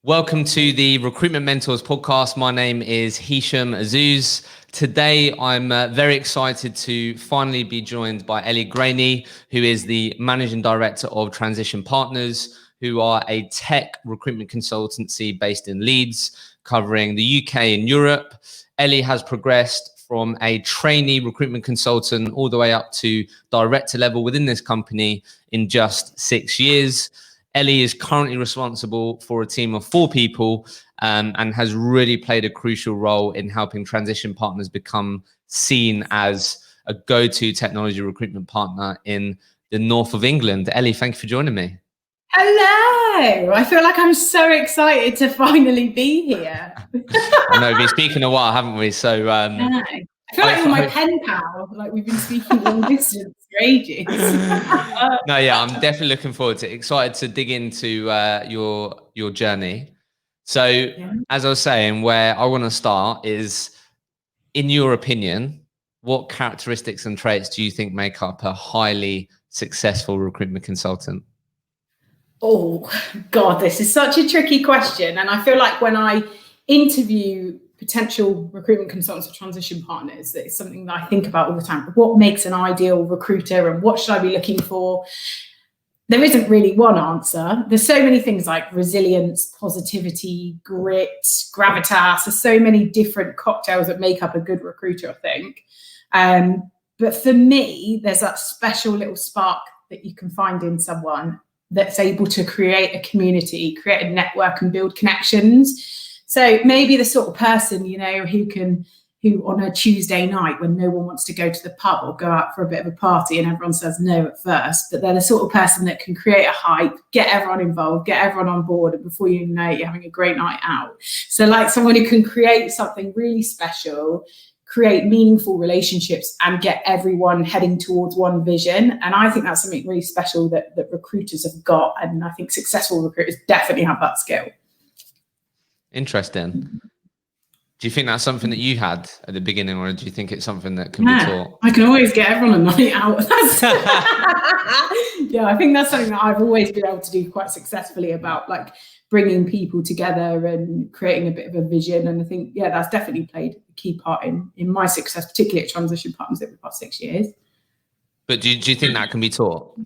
Welcome to the Recruitment Mentors podcast. My name is Hisham Azuz. Today, I'm very excited to finally be joined by Elly Greaney, who is the Managing Director of Transition Partners, who are a tech recruitment consultancy based in Leeds, covering the UK and Europe. Elly has progressed from a trainee recruitment consultant all the way up to director level within this company in just 6 years. Elly is currently responsible for a team of 4 people and has really played a crucial role in helping transition partners become seen as a go-to technology recruitment partner in the north of England. Elly, thank you for joining me. Hello. I feel like I'm so excited to finally be here. I know, we've been speaking a while, haven't we? So I feel like you're my pen pal. Like we've been speaking long distance for ages. No, yeah, I'm definitely looking forward to it. Excited to dig into your journey. So, as I was saying, where I want to start is, in your opinion, what characteristics and traits do you think make up a highly successful recruitment consultant? Oh God, this is such a tricky question. And I feel like when I interview potential recruitment consultants or transition partners, it's something that I think about all the time. What makes an ideal recruiter and what should I be looking for? There isn't really one answer. There's so many things like resilience, positivity, grit, gravitas. There's so many different cocktails that make up a good recruiter, I think. But for me, there's that special little spark that you can find in someone that's able to create a community, create a network and build connections. So maybe the sort of person, you know, who on a Tuesday night when no one wants to go to the pub or go out for a bit of a party and everyone says no at first, but they're the sort of person that can create a hype, get everyone involved, get everyone on board, and before you know it, you're having a great night out. So like someone who can create something really special, create meaningful relationships and get everyone heading towards one vision. And I think that's something really special that recruiters have got. And I think successful recruiters definitely have that skill. Interesting. Do you think that's something that you had at the beginning, or do you think it's something that can be taught? I can always get everyone a night out. Yeah, I think that's something that I've always been able to do quite successfully, about like bringing people together and creating a bit of a vision. And I think, yeah, that's definitely played a key part in my success, particularly at Transition Partners over the past 6 years. But do you think that can be taught?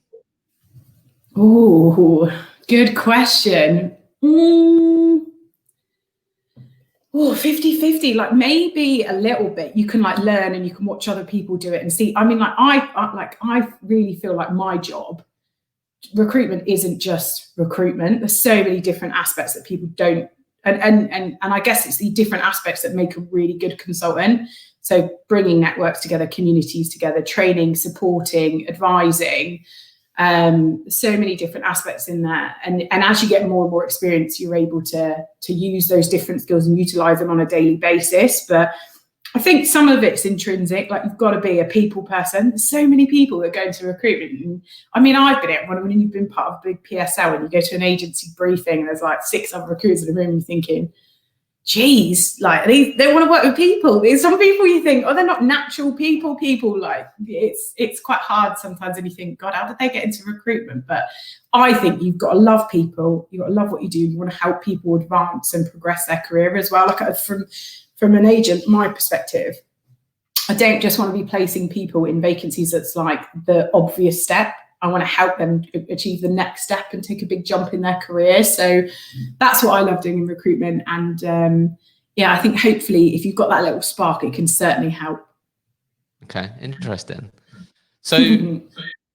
Oh, good question. 50-50, like maybe a little bit. You can like learn and you can watch other people do it and see. I mean, like I really feel like my job, recruitment isn't just recruitment. There's so many different aspects that people don't, and I guess it's the different aspects that make a really good consultant. So bringing networks together, communities together, training, supporting, advising. So many different aspects in there, and as you get more and more experience, you're able to use those different skills and utilize them on a daily basis. But I think some of it's intrinsic, like you've got to be a people person. There's so many people that go into recruitment, and I mean, I've been at one when you've been part of a big PSL and you go to an agency briefing and there's like 6 other recruiters in the room, and you're thinking, geez, like they want to work with people. There's some people you think, oh, they're not natural people. Like it's quite hard sometimes, and you think, God, how did they get into recruitment? But I think you've got to love people. You've got to love what you do. You want to help people advance and progress their career as well. Like from an agent, my perspective, I don't just want to be placing people in vacancies that's like the obvious step. I want to help them achieve the next step and take a big jump in their career. So that's what I love doing in recruitment. And yeah, I think hopefully if you've got that little spark, it can certainly help. Okay, interesting. So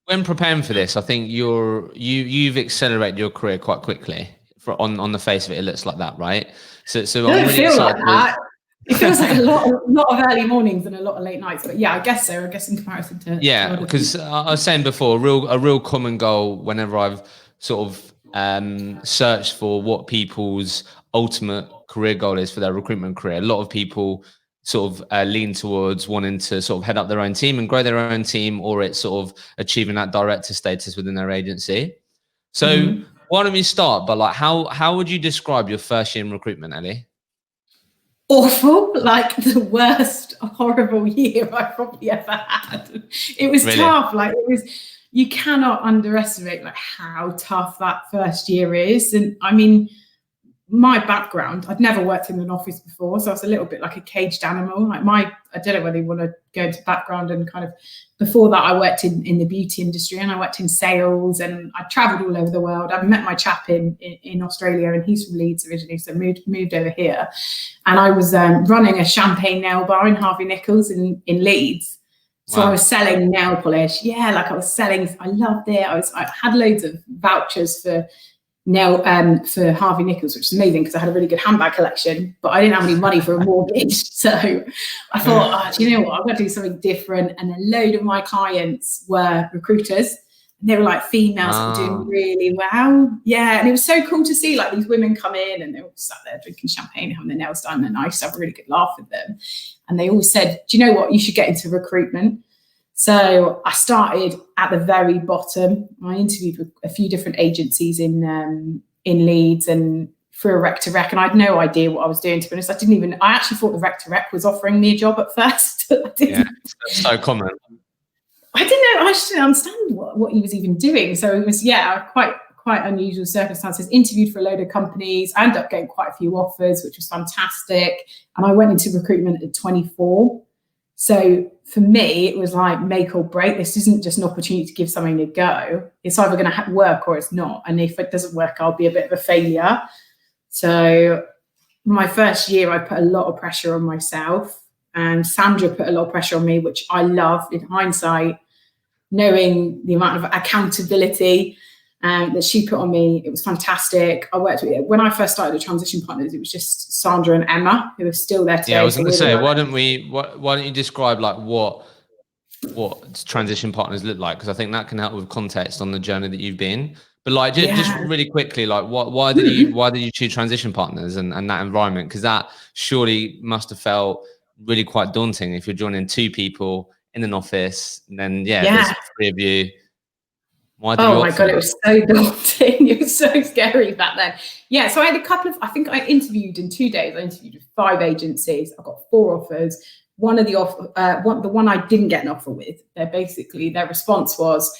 when preparing for this, I think you've accelerated your career quite quickly. On the face of it, it looks like that, right? So I'm really excited. Like it feels like a lot of early mornings and a lot of late nights, but yeah, I guess so. I guess in comparison to because I was saying before, a real common goal whenever I've sort of searched for what people's ultimate career goal is for their recruitment career, a lot of people sort of lean towards wanting to sort of head up their own team and grow their own team, or it's sort of achieving that director status within their agency. So why don't we start by like how would you describe your first year in recruitment, Elly? Awful, like the worst horrible year I probably ever had. It was tough. Like it was, you cannot underestimate like how tough that first year is. And I mean, my background, I'd never worked in an office before, so I was a little bit like a caged animal. Like I don't know whether you want to go into background, and kind of before that I worked in the beauty industry, and I worked in sales, and I travelled all over the world. I met my chap in Australia, and he's from Leeds originally, so moved over here. And I was running a champagne nail bar in Harvey Nichols in Leeds. So wow. I was selling nail polish. Yeah, like I was selling, I loved it. I had loads of vouchers for for Harvey Nichols, which is amazing because I had a really good handbag collection, but I didn't have any money for a mortgage. So I thought, do you know what, I'm going to do something different. And a load of my clients were recruiters, and they were like females that were doing really well. Yeah, and it was so cool to see like these women come in, and they all sat there drinking champagne, having their nails done, and I used to have a really good laugh with them. And they always said, do you know what, you should get into recruitment. So I started at the very bottom. I interviewed with a few different agencies in Leeds and through a rec to rec, and I had no idea what I was doing, to be honest. I actually thought the rec to rec was offering me a job at first. Yeah, it's so common. I didn't know, I just didn't understand what he was even doing. So it was, quite unusual circumstances. Interviewed for a load of companies. I ended up getting quite a few offers, which was fantastic. And I went into recruitment at 24. So for me, it was like make or break. This isn't just an opportunity to give something a go. It's either going to work or it's not. And if it doesn't work, I'll be a bit of a failure. So my first year, I put a lot of pressure on myself. And Sandra put a lot of pressure on me, which I loved in hindsight, knowing the amount of accountability that she put on me. It was fantastic. I worked with, when I first started the Transition Partners, it was just Sandra and Emma who are still there today. Yeah, I was going to say, why don't you describe like what Transition Partners look like? Because I think that can help with context on the journey that you've been. But like, just really quickly, like, why did you choose Transition Partners and that environment? Because that surely must have felt really quite daunting if you're joining two people in an office, and then there's three of you. Oh my God, it was so daunting. It was so scary back then. Yeah, so I had a couple of, I think I interviewed in 2 days. I interviewed with 5 agencies. I got 4 offers. One of the the one I didn't get an offer with, their response was,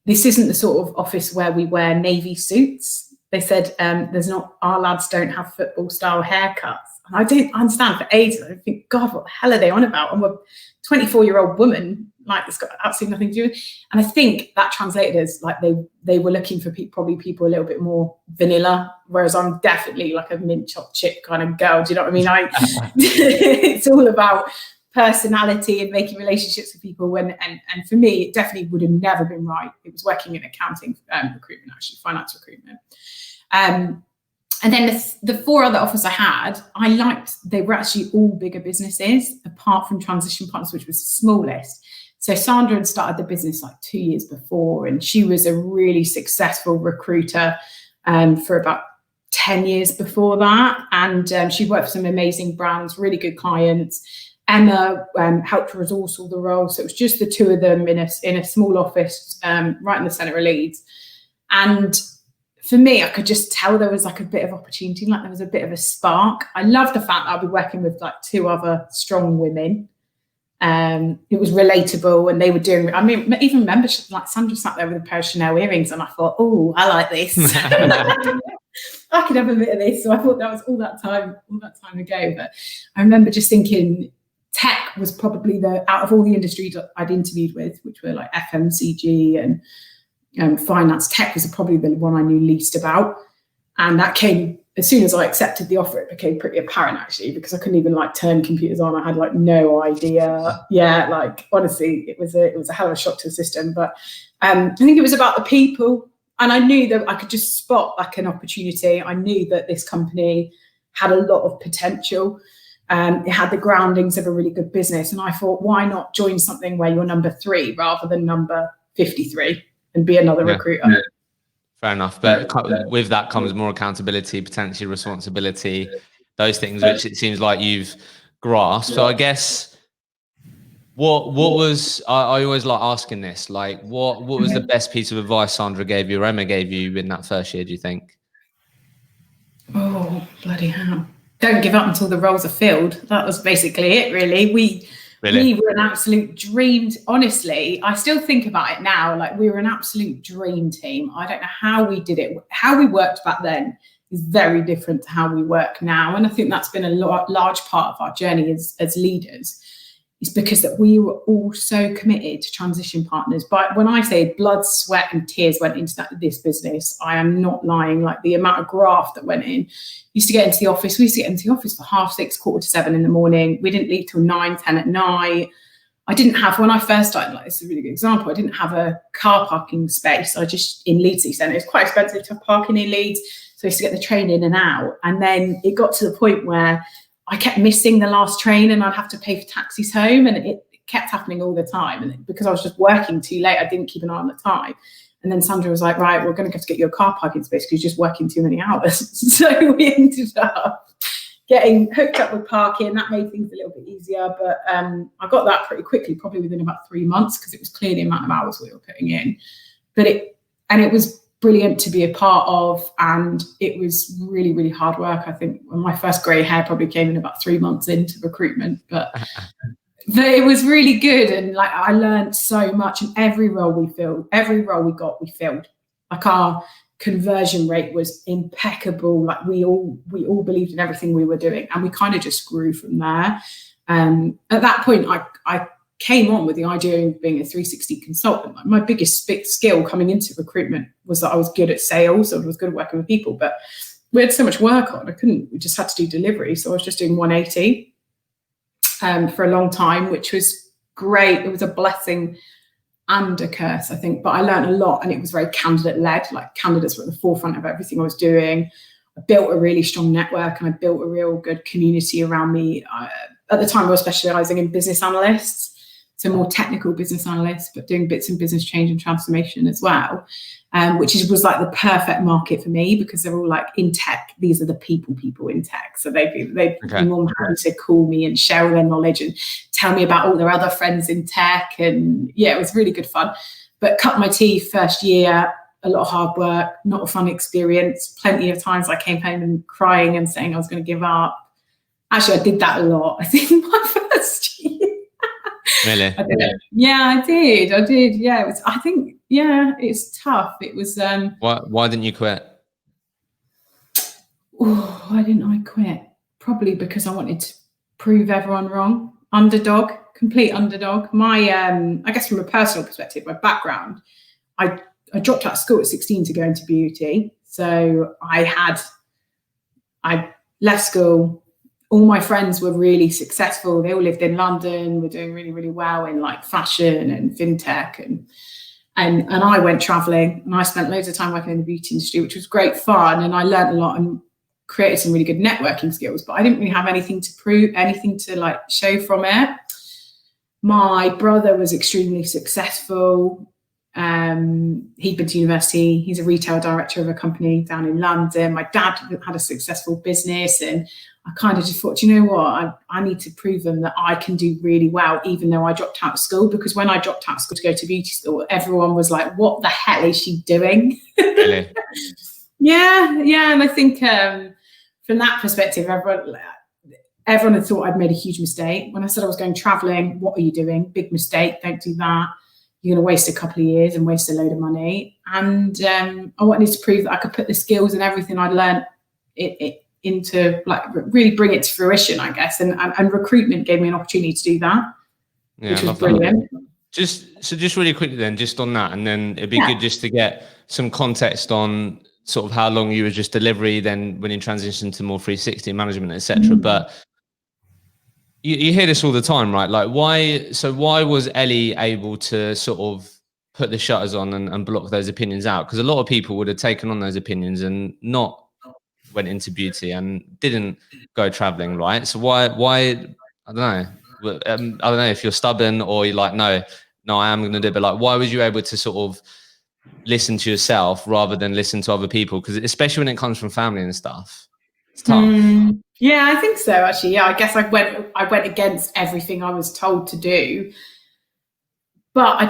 this isn't the sort of office where we wear navy suits. They said, our lads don't have football style haircuts. And I didn't understand for ages. I think, God, what the hell are they on about? I'm a 24-year-old woman. Like, it's got absolutely nothing to do with. And I think that translated as like they were looking for probably people a little bit more vanilla, whereas I'm definitely like a mint chop chip kind of girl. Do you know what I mean? It's all about personality and making relationships with people. And for me, it definitely would have never been right. It was working in accounting, recruitment, actually, finance recruitment. And then the 4 other offers I had, I liked. They were actually all bigger businesses, apart from Transition Partners, which was the smallest. So Sandra had started the business like 2 years before, and she was a really successful recruiter for about 10 years before that. And she worked for some amazing brands, really good clients. Emma helped resource all the roles. So it was just the 2 of them in a small office right in the centre of Leeds. And for me, I could just tell there was like a bit of opportunity, like there was a bit of a spark. I love the fact that I'll be working with like 2 other strong women. It was relatable, and they were doing, I mean, even remember, like Sandra sat there with a pair of Chanel earrings, and I thought, oh, I like this. I could have a bit of this. So I thought that was all that time ago. But I remember just thinking tech was probably out of all the industries I'd interviewed with, which were like FMCG and finance, tech was probably the one I knew least about. And that came, as soon as I accepted the offer, it became pretty apparent actually, because I couldn't even like turn computers on. I had like no idea. Yeah, like honestly, it was a hell of a shock to the system. But I think it was about the people. And I knew that I could just spot like an opportunity. I knew that this company had a lot of potential. It had the groundings of a really good business. And I thought, why not join something where you're number 3 rather than number 53 and be another recruiter? Yeah. Fair enough. But with that comes more accountability, potentially responsibility, those things, which it seems like you've grasped. So I guess what was, I always like asking this, like what was the best piece of advice Sandra gave you or Emma gave you in that first year, do you think? Oh, bloody hell. Don't give up until the roles are filled. That was basically it, really. We were an absolute dream. Honestly, I still think about it now. Like, we were an absolute dream team. I don't know how we did it, how we worked back then. is very different to how we work now. And I think that's been a large part of our journey as leaders, is because that we were all so committed to transition partners. But when I say blood, sweat and tears went into this business, I am not lying. Like the amount of graft that went in. We used to get into the office for 6:30, 6:45 in the morning. We didn't leave till 9, 10 at night. I didn't have, when I first started, like, it's a really good example, I didn't have a car parking space. In Leeds City Centre, it's quite expensive to have parking in Leeds. So I used to get the train in and out. And then it got to the point where I kept missing the last train and I'd have to pay for taxis home. And it kept happening all the time. And because I was just working too late, I didn't keep an eye on the time. And then Sandra was like, right, we're going to have to get you a car parking space because you're just working too many hours. So we ended up getting hooked up with parking. That made things a little bit easier. But I got that pretty quickly, probably within about 3 months, because it was clear the amount of hours we were putting in. But it was brilliant to be a part of, and it was really, really hard work. I think my first grey hair probably came in about 3 months into recruitment, but it was really good. And like, I learned so much, and every role we got, we filled. Like, our conversion rate was impeccable. Like, we all believed in everything we were doing, and we kind of just grew from there. At that point, I came on with the idea of being a 360 consultant. Like, my biggest skill coming into recruitment was that I was good at sales, so I was good at working with people, but we had so much work on, we just had to do delivery. So I was just doing 180 for a long time, which was great. It was a blessing and a curse, I think, but I learned a lot, and it was very candidate led. Like, candidates were at the forefront of everything I was doing. I built a really strong network, and I built a real good community around me. At the time, I was specializing in business analysts, so more technical business analysts, but doing bits in business change and transformation as well, which was like the perfect market for me, because they're all like, in tech, these are the people in tech. So they'd be more happy to call me and share all their knowledge and tell me about all their other friends in tech. And yeah, it was really good fun. But cut my teeth first year, a lot of hard work, not a fun experience. Plenty of times I came home and crying and saying I was going to give up. Actually, I did that a lot, I think, my first year. Really? I did. Yeah, it's tough. It was. Why didn't you quit? Oh, why didn't I quit? Probably because I wanted to prove everyone wrong. Complete underdog. My, I guess from a personal perspective, my background, I dropped out of school at 16 to go into beauty. So I left school. All my friends were really successful. They all lived in London, were doing really, really well in like fashion and fintech. And I went traveling, and I spent loads of time working in the beauty industry, which was great fun. And I learned a lot and created some really good networking skills, but I didn't really have anything to prove, anything to like show from it. My brother was extremely successful. He'd been to university. He's a retail director of a company down in London. My dad had a successful business, and I kind of just thought, you know what, I need to prove them that I can do really well, even though I dropped out of school. Because when I dropped out of school to go to beauty school, everyone was like, what the hell is she doing? Really? Yeah. And I think from that perspective, everyone had thought I'd made a huge mistake. When I said I was going traveling, what are you doing? Big mistake, don't do that. You're going to waste a couple of years and waste a load of money. And I wanted to prove that I could put the skills and everything I'd learned into, like, really bring it to fruition, I guess. And recruitment gave me an opportunity to do that, which was brilliant. Just really quickly then, just on that, and then it'd be good just to get some context on sort of how long you were just delivery, then when you transitioned to more 360 management, etc. But you hear this all the time, right? Like, why was Elly able to sort of put the shutters on and block those opinions out? Because a lot of people would have taken on those opinions and not went into beauty and didn't go traveling, right? So why I don't know. I don't know if you're stubborn or you're like, no, I am going to do it. But like, why was you able to sort of listen to yourself rather than listen to other people? Because especially when it comes from family and stuff, it's tough. Yeah, I think so, actually. Yeah, I guess I went against everything I was told to do. But I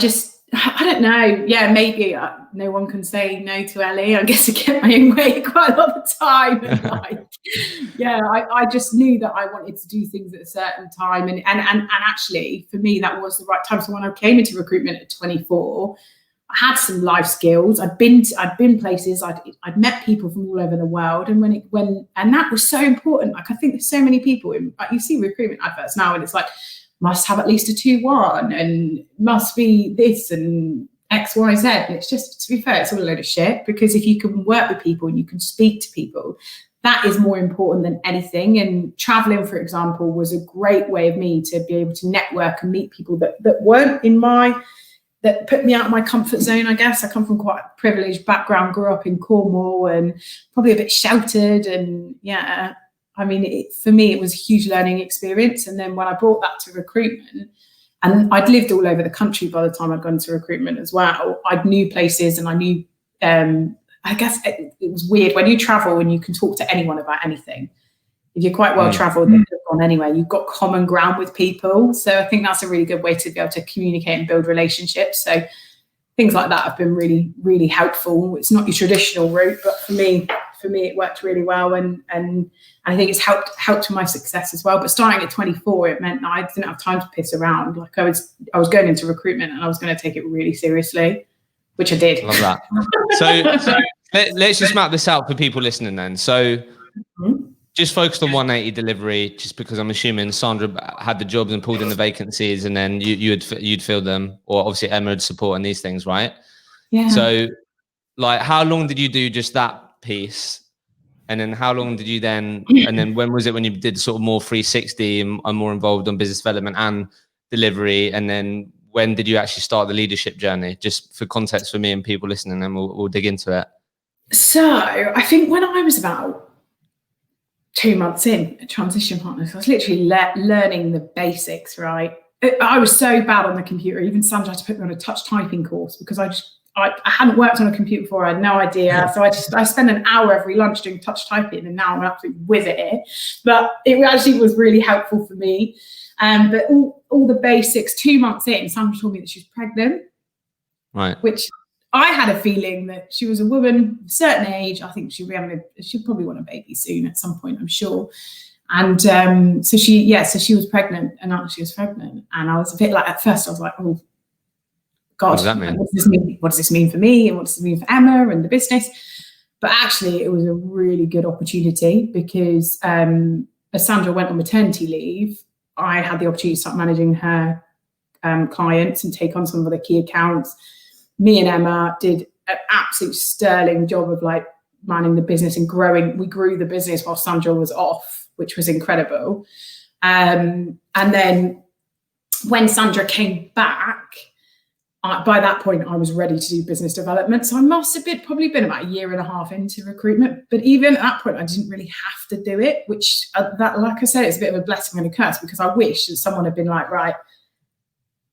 don't know. Yeah, maybe no one can say no to Elly. I guess I get my own way quite a lot of the time. And I just knew that I wanted to do things at a certain time. And actually, for me, that was the right time. So when I came into recruitment at 24, I had some life skills. I'd been places. I'd met people from all over the world, and and that was so important. Like, I think there's so many people like, you see recruitment adverts now, and it's like, must have at least a 2-1 and must be this and X, Y, Z. And it's just, to be fair, it's all a load of shit, because if you can work with people and you can speak to people, that is more important than anything. And traveling, for example, was a great way of me to be able to network and meet people that weren't that put me out of my comfort zone, I guess. I come from quite a privileged background, grew up in Cornwall, and probably a bit sheltered. And yeah, I mean, for me, it was a huge learning experience. And then when I brought that to recruitment, and I'd lived all over the country by the time I'd gone to recruitment as well, I knew places, and I knew, I guess it was weird when you travel and you can talk to anyone about anything. If you're quite well traveled, then you've gone anywhere. You've got common ground with people. So I think that's a really good way to be able to communicate and build relationships. So things like that have been really, really helpful. It's not your traditional route, but for me, it worked really well. And I think it's helped to my success as well. But starting at 24, it meant that I didn't have time to piss around. Like, I was going into recruitment, and I was going to take it really seriously, which I did. Love that. So let's just map this out for people listening then. So just focused on 180 delivery, just because I'm assuming Sandra had the jobs and pulled in the vacancies, and then you'd fill them, or obviously Emma would support on these things, right? Yeah. So, like, how long did you do just that piece? And then how long did you then, and then when was it when you did sort of more 360 and more involved on business development and delivery? And then when did you actually start the leadership journey? Just for context for me and people listening, and we'll dig into it. So I think when I was about 2 months in at transition partners, I was literally learning the basics, right? I was so bad on the computer. Even Sandra had to put me on a touch typing course, because I hadn't worked on a computer before. I had no idea. So I spent an hour every lunch doing touch typing, and now I'm an absolute whiz at it. But it actually was really helpful for me. But all the basics, 2 months in, Sandra told me that she was pregnant. Right. Which I had a feeling that she was a woman of a certain age. I think she'll probably want a baby soon at some point, I'm sure. And so she was pregnant, and now she was pregnant. And I was a bit like, at first I was like, oh God, what does that mean? What does this mean for me? And what does it mean for Emma and the business? But actually it was a really good opportunity, because as Sandra went on maternity leave, I had the opportunity to start managing her clients and take on some of the key accounts. Me and Emma did an absolute sterling job of like manning the business and growing. We grew the business while Sandra was off, which was incredible. And then when Sandra came back, by that point, I was ready to do business development. So I must have probably been about 1.5 years into recruitment. But even at that point, I didn't really have to do it, which, like I said, it's a bit of a blessing and a curse, because I wish that someone had been like, right,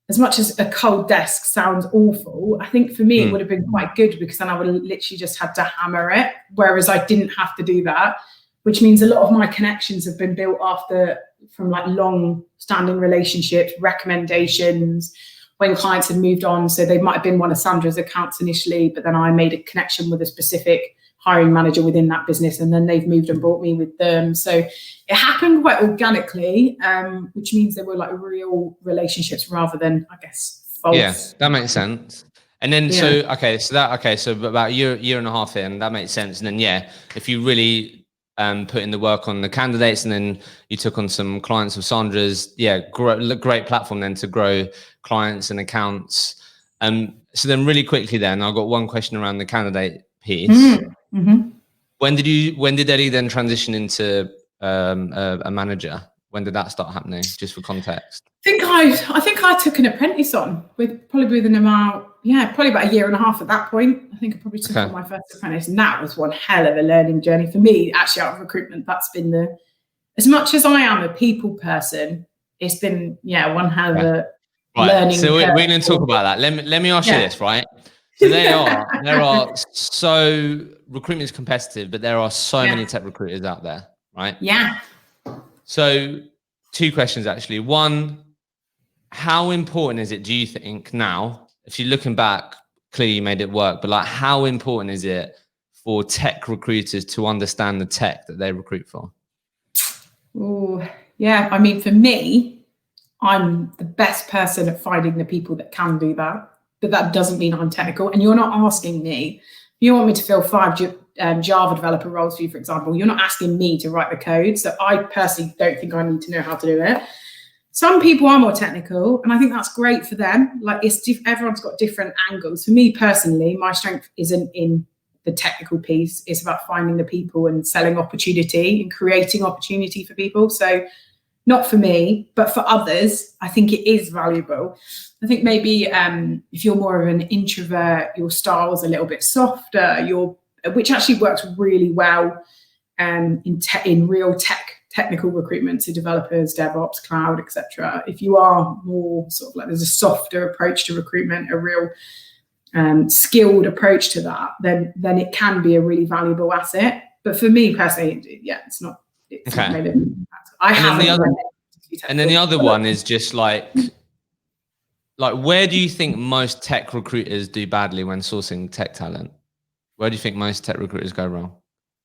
as much as a cold desk sounds awful, I think for me it would have been quite good, because then I would have literally just had to hammer it, whereas I didn't have to do that, which means a lot of my connections have been built from like long-standing relationships, recommendations, when clients had moved on. So they might have been one of Sandra's accounts initially, but then I made a connection with a specific hiring manager within that business, and then they've moved and brought me with them. So it happened quite organically, which means they were like real relationships rather than, I guess, false. Yeah, that makes sense. And then, so about a year and a half in, that makes sense. And then, if you really put in the work on the candidates, and then you took on some clients of Sandra's, great platform then to grow clients and accounts. So then really quickly then, I've got one question around the candidate piece. When did Elly then transition into a manager? When did that start happening? Just for context. I think I took an apprentice on probably within about 1.5 years at that point. I think I probably took on my first apprentice, and that was one hell of a learning journey for me. Actually, out of recruitment, that's been as much as I am a people person, it's been one hell of a learning. So we're going to talk about that. Let me ask you this, right? So recruitment is competitive, but there are so many tech recruiters out there, right? Yeah. So 2 questions actually. One, how important is it, do you think now, if you're looking back, clearly you made it work, but like, how important is it for tech recruiters to understand the tech that they recruit for? Oh, yeah. I mean, for me, I'm the best person at finding the people that can do that, but that doesn't mean I'm technical. And you're not asking me, if you want me to fill 5 Java developer roles for you, for example, you're not asking me to write the code. So I personally don't think I need to know how to do it. Some people are more technical, and I think that's great for them. Like, everyone's got different angles. For me personally, my strength isn't in the technical piece. It's about finding the people and selling opportunity and creating opportunity for people. So not for me, but for others, I think it is valuable. I think maybe if you're more of an introvert, your style's a little bit softer, which actually works really well in real technical recruitment, to developers, DevOps, cloud, etc. If you are more sort of like, there's a softer approach to recruitment, a real skilled approach to that, then it can be a really valuable asset. But for me personally, yeah, it's not made an impact. And then the other one is just like where do you think most tech recruiters do badly when sourcing tech talent? Where do you think most tech recruiters go wrong?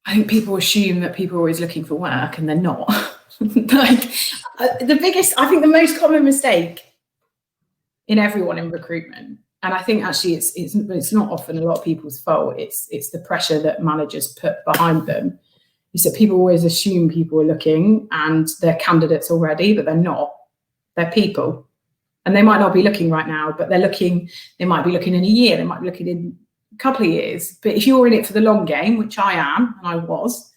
I think people assume that people are always looking for work, and they're not. Like, I think the most common mistake in everyone in recruitment, and I think actually it's not often a lot of people's fault, it's the pressure that managers put behind them, is that people always assume people are looking and they're candidates already, but they're not. They're people. And they might not be looking right now, but they're looking. They might be looking in a year, they might be looking in a couple of years. But if you're in it for the long game, which I am, and I was,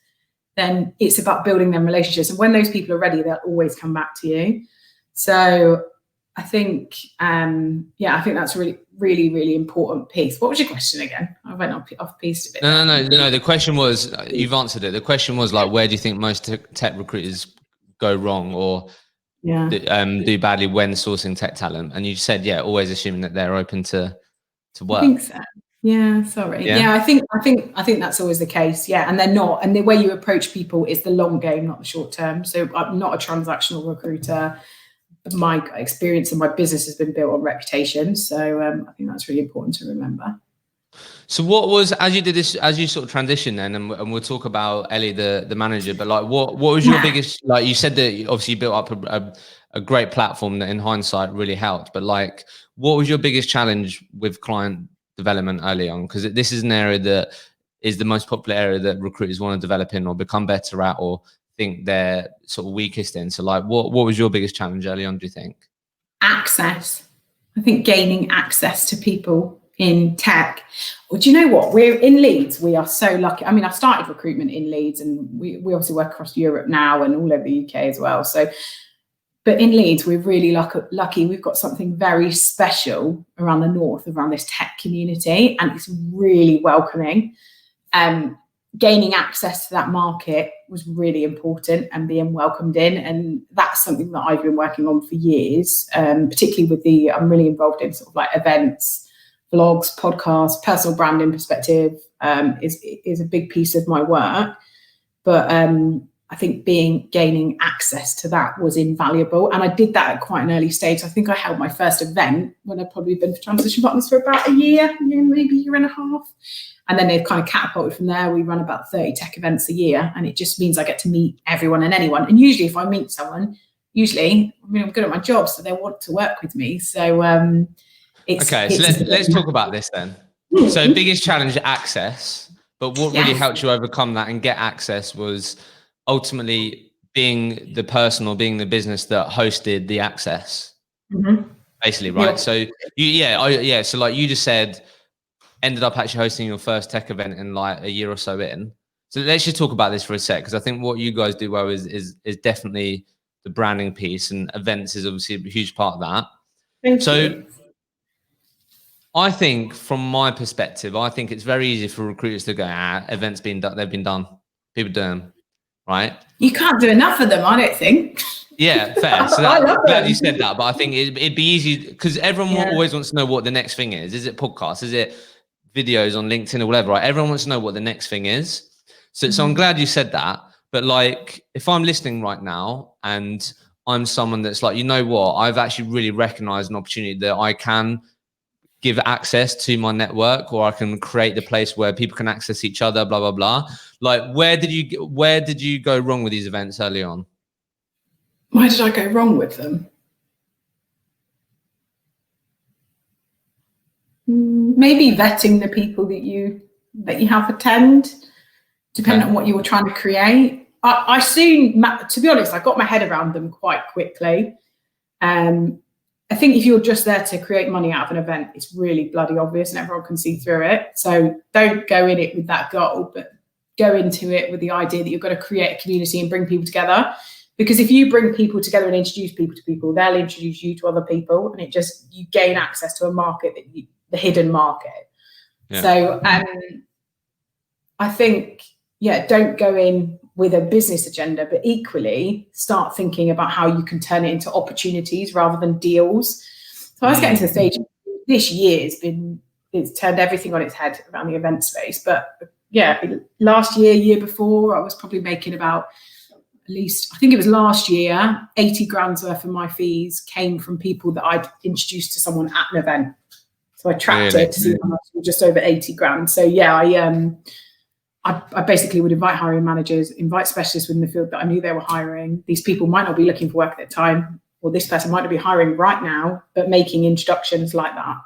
then it's about building them relationships. And when those people are ready, they'll always come back to you. So I think, I think that's a really, really, really important piece. What was your question again? I went off piece a bit. No. The question was, you've answered it. The question was like, where do you think most tech recruiters go wrong or do badly when sourcing tech talent? And you said, always assuming that they're open to work. I think so. Yeah, sorry. Yeah, I think that's always the case. Yeah, and they're not. And the way you approach people is the long game, not the short term. So I'm not a transactional recruiter. My experience and my business has been built on reputation. So I think that's really important to remember. So what was, as you sort of transition then, and we'll talk about Elly, the manager, but like what was your biggest, like you said that obviously you built up a great platform that in hindsight really helped, but like what was your biggest challenge with client development early on? Because this is an area that is the most popular area that recruiters want to develop in or become better at or think they're sort of weakest in. So like what was your biggest challenge early on, do you think? Access. I think gaining access to people in tech. Well, do you know what? We're in Leeds. We are so lucky. I mean, I started recruitment in Leeds, and we obviously work across Europe now and all over the UK as well. So, but in Leeds, we're really lucky. We've got something very special around the north, around this tech community, and it's really welcoming. Gaining access to that market was really important, and being welcomed in. And that's something that I've been working on for years, particularly I'm really involved in sort of like events, blogs, podcasts, personal branding perspective is a big piece of my work. But I think gaining access to that was invaluable. And I did that at quite an early stage. I think I held my first event when I'd probably been for transition partners for about a year, maybe a year and a half. And then they've kind of catapulted from there. We run about 30 tech events a year, and it just means I get to meet everyone and anyone. And usually if I meet someone, I'm good at my job, so they want to work with me. So let's talk about this then. So biggest challenge, access, but what really helped you overcome that and get access was ultimately being the person or being the business that hosted the access, basically, right? So so like you just said, ended up actually hosting your first tech event in like a year or so in. So let's just talk about this for a sec, because I think what you guys do well is definitely the branding piece, and events is obviously a huge part of that. Thank you. I think from my perspective, I think it's very easy for recruiters to go, events been done, they've been done, people do them, right? You can't do enough of them, I don't think. Yeah, fair. So I'm glad you said that, but I think it'd be easy because everyone always wants to know what the next thing is. Is it podcasts? Is it videos on LinkedIn or whatever, right? Everyone wants to know what the next thing is. So I'm glad you said that. But like, if I'm listening right now and I'm someone that's like, you know what, I've actually really recognized an opportunity that I can give access to my network, or I can create the place where people can access each other, blah, blah, blah. Like, where did you go wrong with these events early on? Why did I go wrong with them? Maybe vetting the people that you have attend, depending on what you were trying to create. I soon, to be honest, I got my head around them quite quickly. I think if you're just there to create money out of an event, it's really bloody obvious and everyone can see through it. So don't go in it with that goal, but go into it with the idea that you're going to create a community and bring people together. Because if you bring people together and introduce people to people, they'll introduce you to other people, and you gain access to a market, the hidden market. Yeah. So I think, don't go in with a business agenda, but equally start thinking about how you can turn it into opportunities rather than deals. So I was getting to the stage this year, it's turned everything on its head around the event space. But last year before, I was probably making about, at least, I think it was last year, 80 grand's worth of my fees came from people that I'd introduced to someone at an event. So I tracked it to see how much, just over 80 grand. So I basically would invite hiring managers, invite specialists within the field that I knew they were hiring. These people might not be looking for work at the time, or this person might not be hiring right now, but making introductions like that.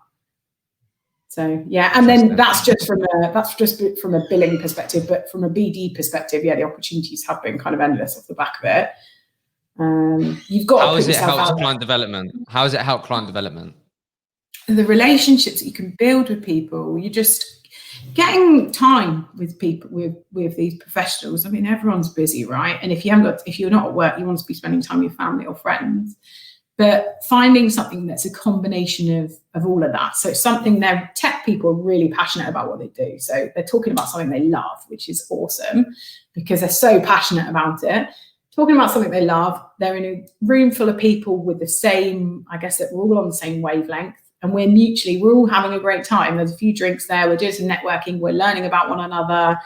So and then that's just from a billing perspective, but from a BD perspective, the opportunities have been kind of endless off the back of it. You've got. How has it helped client development? How has it helped client development? The relationships that you can build with people, you're just getting time with people, with these professionals. I mean, everyone's busy, right? And if you're not at work, you want to be spending time with your family or friends. But finding something that's a combination of all of that. So it's something their tech people are really passionate about what they do. So they're talking about something they love, which is awesome because they're so passionate about it. Talking about something they love, they're in a room full of people with the same, I guess that we're all on the same wavelength. And we're all having a great time. There's a few drinks there. We're doing some networking. We're learning about one another.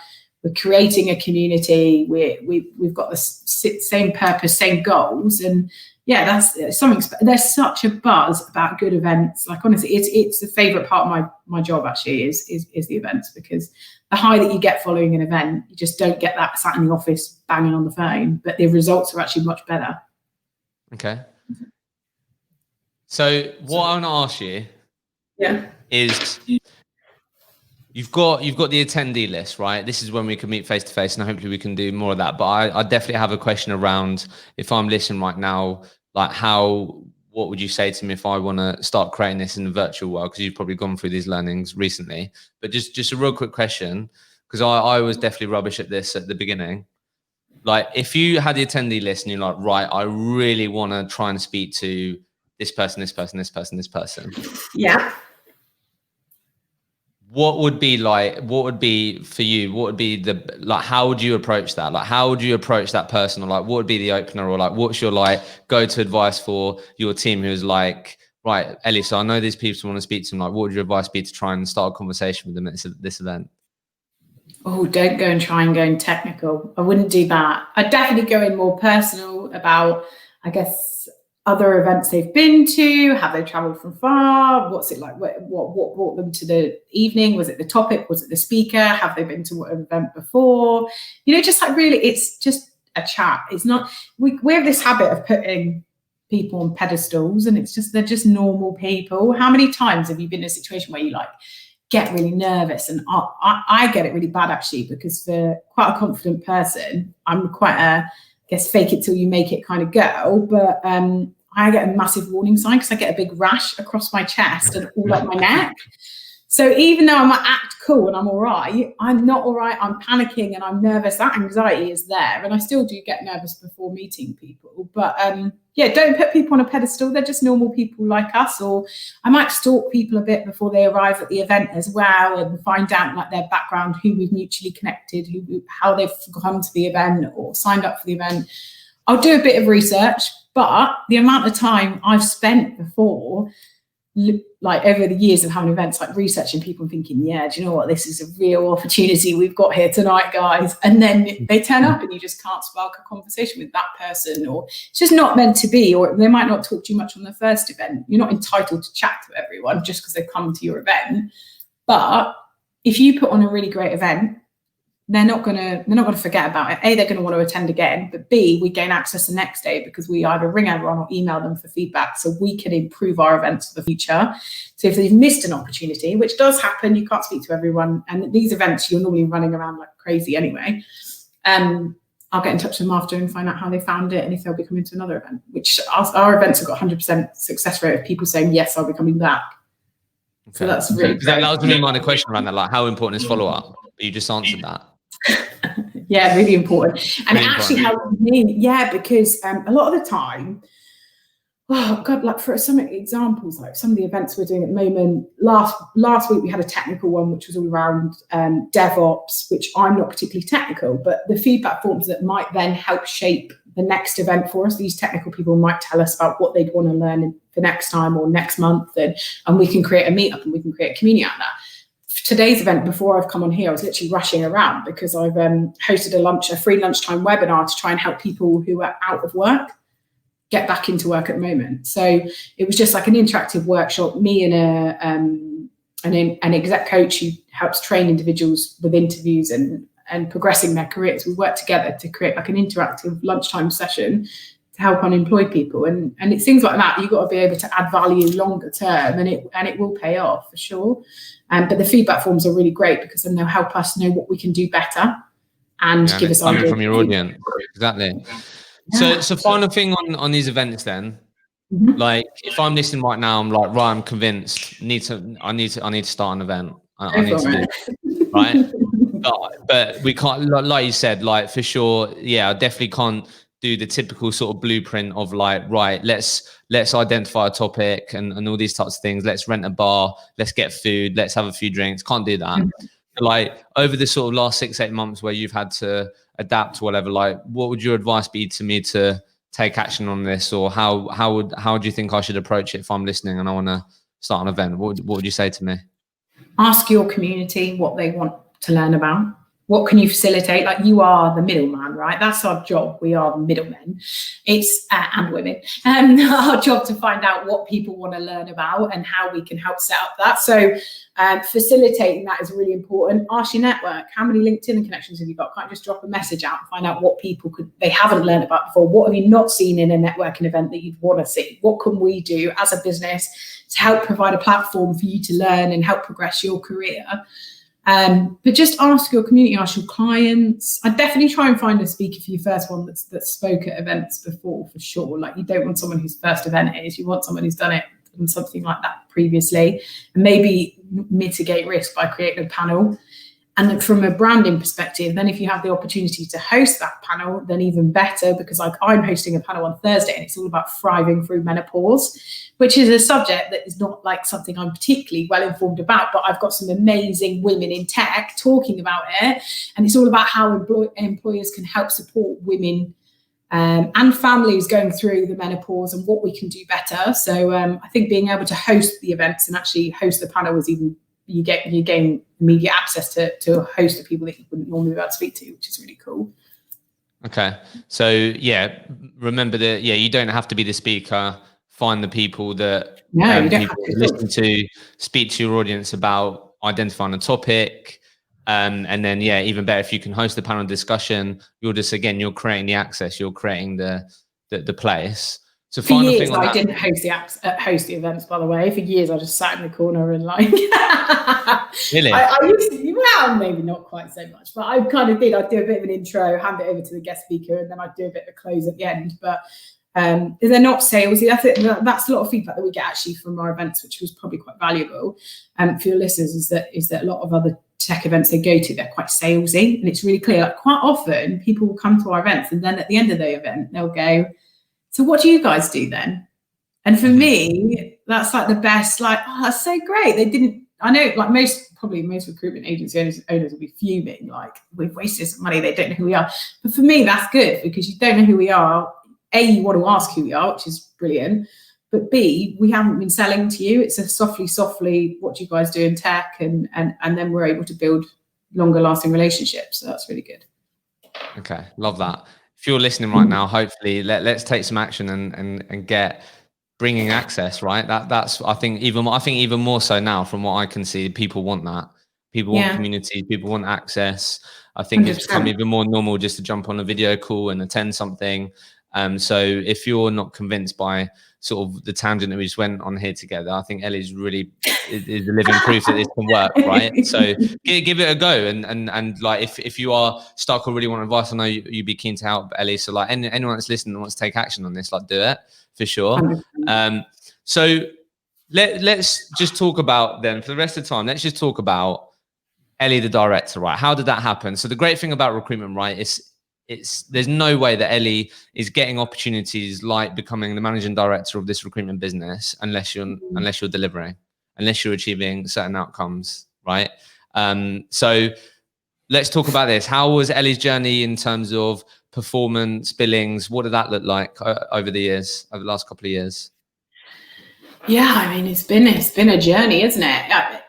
We're creating a community. We've got the same purpose, same goals. And that's something. There's such a buzz about good events. Like honestly, it's the favorite part of my job actually is the events, because the high that you get following an event, you just don't get that sat in the office banging on the phone. But the results are actually much better. Okay. So what I want to ask you is you've got the attendee list, right? This is when we can meet face to face, and hopefully we can do more of that. But I definitely have a question around, if I'm listening right now, like what would you say to me if I want to start creating this in the virtual world? Because you've probably gone through these learnings recently. But just a real quick question, because I was definitely rubbish at this at the beginning. Like if you had the attendee list and you're like, right, I really want to try and speak to this person, this person, this person, this person. Yeah. What would be for you? What would be how would you approach that? Like, how would you approach that person? Or like, what would be the opener? Or like, what's your go-to advice for your team who's like, right, Elly, so I know these people want to speak to them. Like, what would your advice be to try and start a conversation with them at this event? Oh, don't go and try and go in technical. I wouldn't do that. I'd definitely go in more personal about, I guess, other events they've been to. Have they traveled from far? What's it like? What brought them to the evening? Was it the topic? Was it the speaker? Have they been to an event before? Just like really, it's just a chat. It's not, we have this habit of putting people on pedestals, and they're just normal people. How many times have you been in a situation where you get really nervous? And I get it really bad actually, because for quite a confident person, I'm quite a, I guess, fake it till you make it kind of girl. But I get a massive warning sign because I get a big rash across my chest and all up my neck. So even though I might act cool and I'm all right, I'm not all right. I'm panicking and I'm nervous. That anxiety is there. And I still do get nervous before meeting people. But don't put people on a pedestal. They're just normal people like us. Or I might stalk people a bit before they arrive at the event as well, and find out like their background, who we've mutually connected, how they've come to the event or signed up for the event. I'll do a bit of research, but the amount of time I've spent before, like over the years of having events, like researching people and thinking, do you know what, this is a real opportunity we've got here tonight, guys. And then they turn up and you just can't spark a conversation with that person, or it's just not meant to be, or they might not talk too much on the first event. You're not entitled to chat to everyone just because they come to your event. But if you put on a really great event, they're not gonna forget about it. A, they're gonna want to attend again, but B, we gain access the next day because we either ring everyone or email them for feedback, so we can improve our events for the future. So if they've missed an opportunity, which does happen, you can't speak to everyone, and these events you're normally running around like crazy anyway. I'll get in touch with them after and find out how they found it and if they'll be coming to another event. Which our events have got 100% success rate of people saying yes, I'll be coming back. Okay. So that's really great. That was going to be my question around that, like how important is follow-up? You just answered that. Yeah, really important. And really it actually helped me, because a lot of the time, oh God, like for some examples, like some of the events we're doing at the moment, last week we had a technical one, which was all around DevOps, which I'm not particularly technical, but the feedback forms that might then help shape the next event for us. These technical people might tell us about what they'd want to learn for next time or next month, and we can create a meetup and we can create a community out of that. Today's event, before I've come on here, I was literally rushing around because I've hosted a free lunchtime webinar to try and help people who are out of work get back into work at the moment. So it was just like an interactive workshop, me and an exec coach who helps train individuals with interviews and progressing their careers. We worked together to create like an interactive lunchtime session to help unemployed people. And it's things like that. You've got to be able to add value longer term, and it will pay off for sure. But the feedback forms are really great because then they'll help us know what we can do better and give us ideas from your audience. Exactly. Yeah. So final thing on these events then, like if I'm listening right now, I'm like, right, I'm convinced. I need to start an event. I need to do right. But we can't, like you said, like for sure. Yeah, I definitely can't do the typical sort of blueprint of like, right, let's identify a topic and all these types of things. Let's rent a bar. Let's get food. Let's have a few drinks. Can't do that. Like over the sort of last 6-8 months where you've had to adapt or whatever, like what would your advice be to me to take action on this, or how do you think I should approach it if I'm listening and I want to start an event? What would you say to me? Ask your community what they want to learn about. What can you facilitate? Like you are the middleman, right? That's our job. We are the middlemen. It's and women. Our job to find out what people want to learn about and how we can help set up that. So facilitating that is really important. Ask your network. How many LinkedIn connections have you got? Can't just drop a message out and find out what people they haven't learned about before. What have you not seen in a networking event that you'd want to see? What can we do as a business to help provide a platform for you to learn and help progress your career? But just ask your community, ask your clients. I'd definitely try and find a speaker for your first one that spoke at events before, for sure. Like you don't want someone whose first event it is. You want someone who's done it and something like that previously, and maybe mitigate risk by creating a panel. And then from a branding perspective, then if you have the opportunity to host that panel, then even better, because like I'm hosting a panel on Thursday and it's all about thriving through menopause, which is a subject that is not like something I'm particularly well informed about, but I've got some amazing women in tech talking about it. And it's all about how employers can help support women and families going through the menopause and what we can do better. So I think being able to host the events and actually host the panel is even, you gain immediate access to a host of people that you wouldn't normally be able to speak to, which is really cool. Okay. So yeah, remember that, you don't have to be the speaker. Find the people that you don't have to listen to, speak to your audience about identifying a topic. And then, even better, if you can host a panel discussion, you're creating the access, you're creating the place. So for years, I didn't host the events, by the way. For years, I just sat in the corner and like... Really? I used to, well, maybe not quite so much, but I kind of did. I'd do a bit of an intro, hand it over to the guest speaker, and then I'd do a bit of a close at the end. But they're not salesy. That's a lot of feedback that we get actually from our events, which was probably quite valuable for your listeners, is that a lot of other tech events they go to, they're quite salesy. And it's really clear, like quite often people will come to our events and then at the end of the event, they'll go, so what do you guys do then? And for me, that's like the best, like, oh, that's so great. I know like most recruitment agency owners will be fuming, like we've wasted some money, they don't know who we are. But for me, that's good because you don't know who we are. A, you want to ask who we are, which is brilliant. But B, we haven't been selling to you. It's a softly, what do you guys do in tech? And then we're able to build longer lasting relationships. So that's really good. Okay, love that. If you're listening right now, hopefully let's take some action and get bringing access, right? That's I think even more so now from what I can see, people want that. People want community, people want access. I think 100%. it's become even more normal just to jump on a video call and attend something. So if you're not convinced by sort of the tangent that we just went on here together, I think Elly's really is the living proof that this can work, right? So give it a go, and like if you are stuck or really want advice, I know you'd be keen to help, Elly. So like anyone that's listening and wants to take action on this, like do it for sure. 100%. So let's just talk about then for the rest of the time. Let's just talk about Elly, the director, right? How did that happen? So the great thing about recruitment, right, is there's no way that Elly is getting opportunities like becoming the managing director of this recruitment business unless you're delivering, unless you're achieving certain outcomes, right? So let's talk about this. How was Elly's journey in terms of performance, billings? What did that look like over the last couple of years? Yeah, I mean, it's been a journey, isn't it?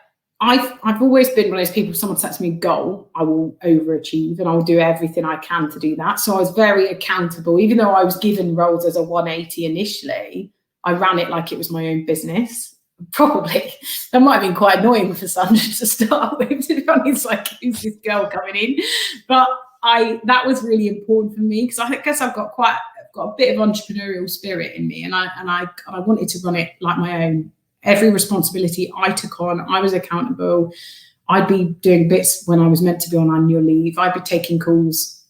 I've always been one of those people, someone sets me a goal, I will overachieve and I'll do everything I can to do that. So I was very accountable, even though I was given roles as a 180 initially, I ran it like it was my own business. Probably that might have been quite annoying for Sandra to start with, to be honest, like, who's this girl coming in? But that was really important for me because I guess I've got a bit of entrepreneurial spirit in me, and I wanted to run it like my own. Every responsibility I took on, I was accountable. I'd be doing bits when I was meant to be on annual leave. I'd be taking calls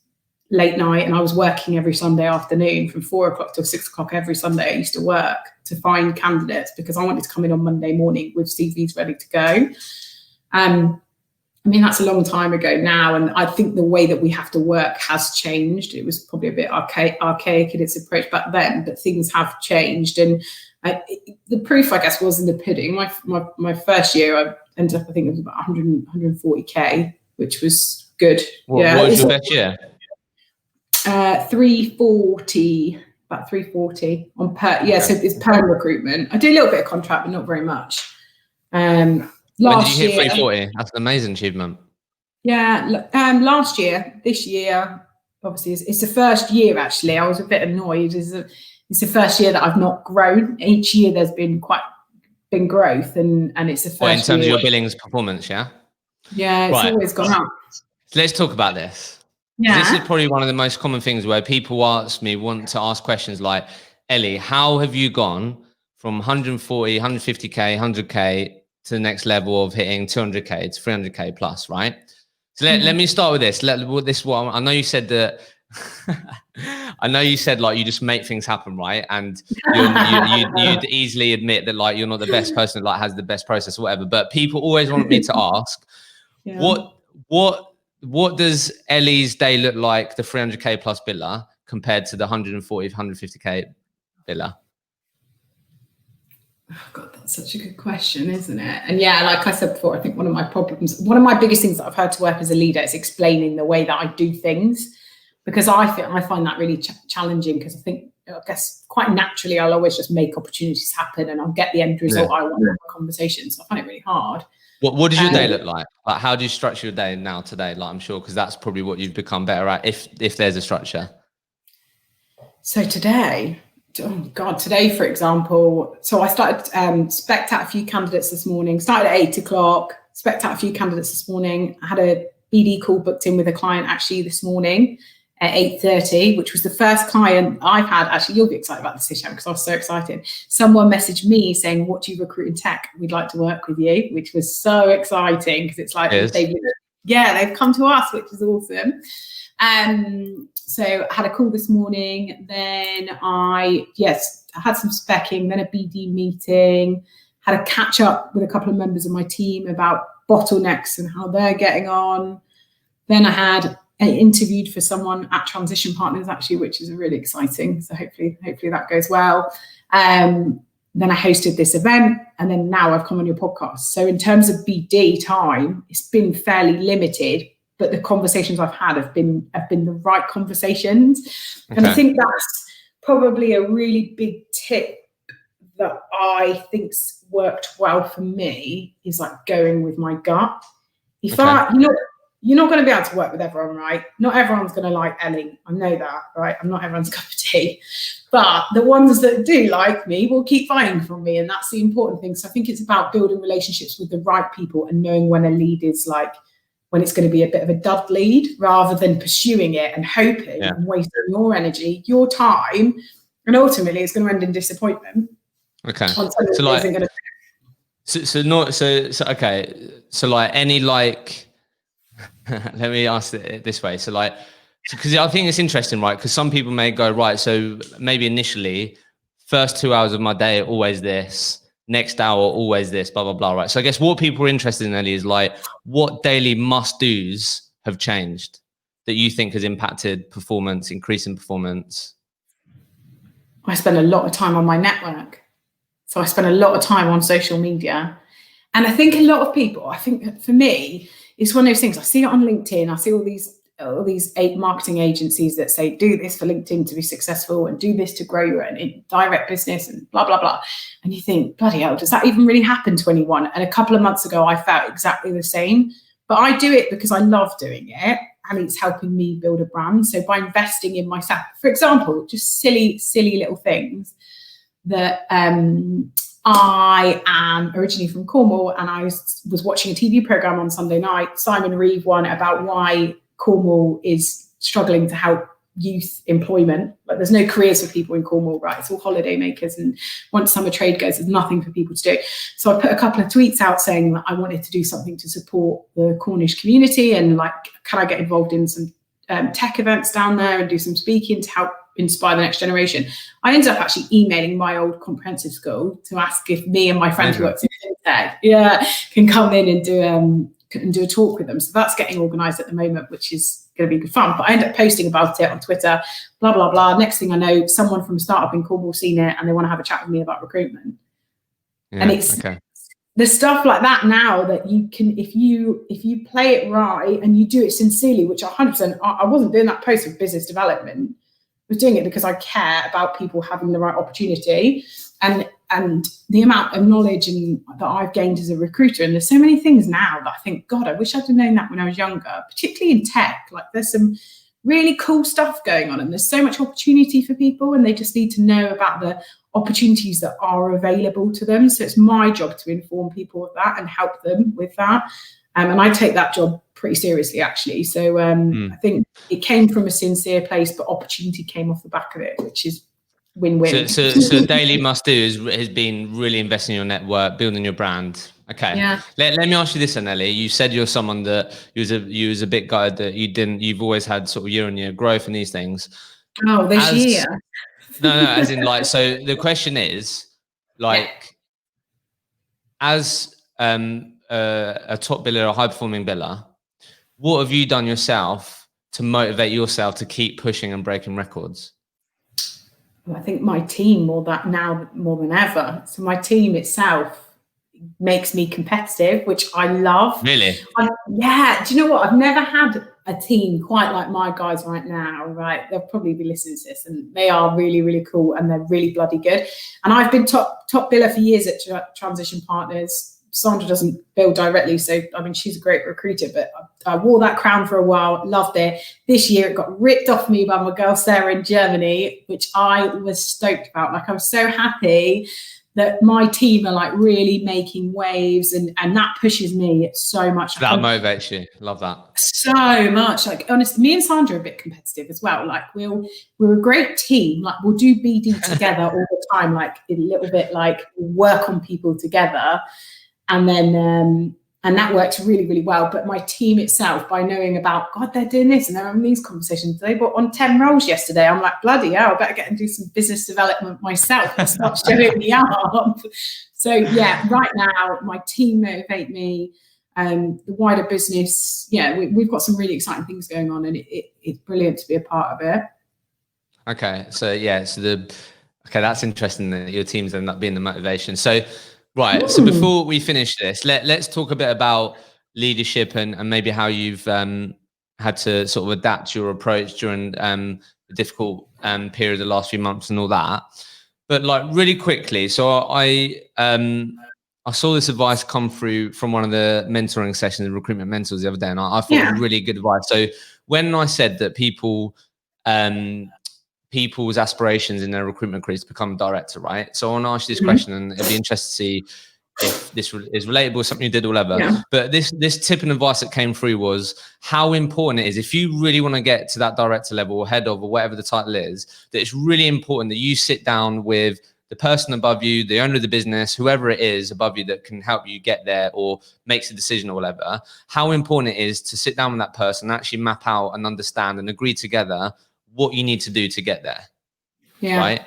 late night, and I was working every Sunday afternoon from 4 o'clock till 6 o'clock every Sunday. I used to work to find candidates because I wanted to come in on Monday morning with CVs ready to go. I mean, that's a long time ago now, and I think the way that we have to work has changed. It was probably a bit archaic in its approach back then, but things have changed. And the proof, I guess, was in the pudding. My first year, I ended up, I think it was about 140K, which was good. What was your best year? 340, about 340 on per. Yeah, so it's perm recruitment. I do a little bit of contract, but not very much. When did you hit 340? That's an amazing achievement. Yeah, last year. This year, obviously, it's the first year. Actually, I was a bit annoyed. It's the first year that I've not grown. Each year there's been growth, and it's the first. Well, in terms of your billings performance, yeah. Yeah, it's always gone up. Let's talk about this. Yeah. This is probably one of the most common things where people want to ask questions like, Elly, how have you gone from 140, 150K, 100K to the next level of hitting 200K to 300K plus, right? So let me start with this. I know you said that. I know you said like you just make things happen, right? And you'd easily admit that like you're not the best person that like has the best process or whatever. But people always want me to ask, what does Elly's day look like, the 300K plus biller, compared to the 140, 150K biller? Oh God, that's such a good question, isn't it? And yeah, like I said before, I think one of my biggest things that I've had to work as a leader is explaining the way that I do things, because I find that really challenging, because I guess quite naturally I'll always just make opportunities happen and I'll get the end result I want in a conversation. So I find it really hard. What does your day look like? Like, how do you structure your day now today? Like, I'm sure, because that's probably what you've become better at, if there's a structure. So today, for example, so I started spec'd out a few candidates this morning, started at 8 o'clock, spec'd out a few candidates this morning. I had a BD call booked in with a client actually this morning at 8:30, which was the first client I've had. Actually, you'll be excited about this, Hisham, because I was so excited. Someone messaged me saying, what do you recruit in tech? We'd like to work with you, which was so exciting, because it's like, they've come to us, which is awesome. So I had a call this morning, then I had some speccing, then a BD meeting, had a catch up with a couple of members of my team about bottlenecks and how they're getting on. Then I had interviewed for someone at Transition Partners, actually, which is really exciting. So hopefully that goes well. Then I hosted this event, and then now I've come on your podcast. So in terms of BD time, it's been fairly limited, but the conversations I've had have been the right conversations. Okay. And I think that's probably a really big tip that I think's worked well for me, is like going with my gut. you're not going to be able to work with everyone, right? Not everyone's going to like Elly. I know that, right? I'm not everyone's cup of tea. But the ones that do like me will keep buying from me. And that's the important thing. So I think it's about building relationships with the right people and knowing when a lead is like, when it's going to be a bit of a dud lead, rather than pursuing it and hoping and wasting your energy, your time. And ultimately it's going to end in disappointment. Okay. So like, so like any like, let me ask it this way. So like, because I think it's interesting, right? Because some people may go, right, so maybe initially first 2 hours of my day are always this, next hour always this, blah, blah, blah, right? So I guess what people are interested in, Elly, is like, what daily must-dos have changed that you think has impacted performance, increasing performance? I spend a lot of time on my network. So I spend a lot of time on social media. And I think a lot of people, I think for me, it's one of those things. I see it on LinkedIn. I see all these 8 marketing agencies that say, do this for LinkedIn to be successful and do this to grow your direct business and blah, blah, blah. And you think, bloody hell, does that even really happen to anyone? And a couple of months ago, I felt exactly the same. But I do it because I love doing it. And it's helping me build a brand. So by investing in myself, for example, just silly little things that I am originally from Cornwall, and I was watching a TV program on Sunday night, Simon Reeve one, about why Cornwall is struggling to help youth employment. Like there's no careers for people in Cornwall, right? It's all holiday makers, and once summer trade goes, there's nothing for people to do. So I put a couple of tweets out saying that I wanted to do something to support the Cornish community, and like, can I get involved in some tech events down there and do some speaking to help inspire the next generation. I ended up actually emailing my old comprehensive school to ask if me and my friend who works in fintech, can come in and do a talk with them. So that's getting organised at the moment, which is going to be good fun. But I end up posting about it on Twitter, blah, blah, blah. Next thing I know, someone from a startup in Cornwall seen it and they want to have a chat with me about recruitment. Yeah, and it's the stuff like that now that you can, if you play it right and you do it sincerely, which 100%, I wasn't doing that post for business development. I was doing it because I care about people having the right opportunity and the amount of knowledge that I've gained as a recruiter. And there's so many things now that I think, God, I wish I'd have known that when I was younger, particularly in tech. Like there's some really cool stuff going on and there's so much opportunity for people, and they just need to know about the opportunities that are available to them. So it's my job to inform people of that and help them with that. And I take that job pretty seriously, actually. So I think it came from a sincere place, but opportunity came off the back of it, which is win-win. So daily must-do has been really investing in your network, building your brand. Okay. Yeah. Let me ask you this, Elly. You said you're someone that you was a bit guy that you've always had sort of year-on-year growth and these things. Oh, this year. No, as in like, so the question is like, as a top biller, a high-performing biller, what have you done yourself to motivate yourself to keep pushing and breaking records? Well, I think my team more than ever. So my team itself makes me competitive, which I love. Really? Yeah. Do you know what? I've never had a team quite like my guys right now, right? They'll probably be listening to this, and they are really, really cool and they're really bloody good. And I've been top biller for years at Transition Partners. Sandra doesn't bill directly, so I mean she's a great recruiter, but I wore that crown for a while, loved it. This year it got ripped off me by my girl Sarah in Germany, which I was stoked about. Like I'm so happy that my team are like really making waves, and that pushes me so much. That motivates you. Love that. So much. Like honestly, me and Sandra are a bit competitive as well. Like we're a great team. Like we'll do BD together all the time, like a little bit like work on people together. And then, and that works really, really well. But my team itself, by knowing about, God, they're doing this and they're having these conversations. They brought on 10 roles yesterday. I'm like, bloody hell, I better get and do some business development myself and start showing me up. So yeah, right now, my team motivate me. The wider business, we've got some really exciting things going on, and it's brilliant to be a part of it. Okay, so that's interesting that your teams end up being the motivation. So. Right. So before we finish this, let's talk a bit about leadership and maybe how you've had to sort of adapt your approach during the difficult period the last few months and all that. But like really quickly, so I I saw this advice come through from one of the mentoring sessions, the recruitment mentors the other day, and I thought it was really good advice. So when I said that people's aspirations in their recruitment careers to become a director, right? So I want to ask you this question, and it'd be interesting to see if this is relatable, something you did or whatever. But this tip and advice that came through was how important it is, if you really want to get to that director level or head of or whatever the title is, that it's really important that you sit down with the person above you, the owner of the business, whoever it is above you that can help you get there or makes a decision or whatever, how important it is to sit down with that person and actually map out and understand and agree together what you need to do to get there. Right?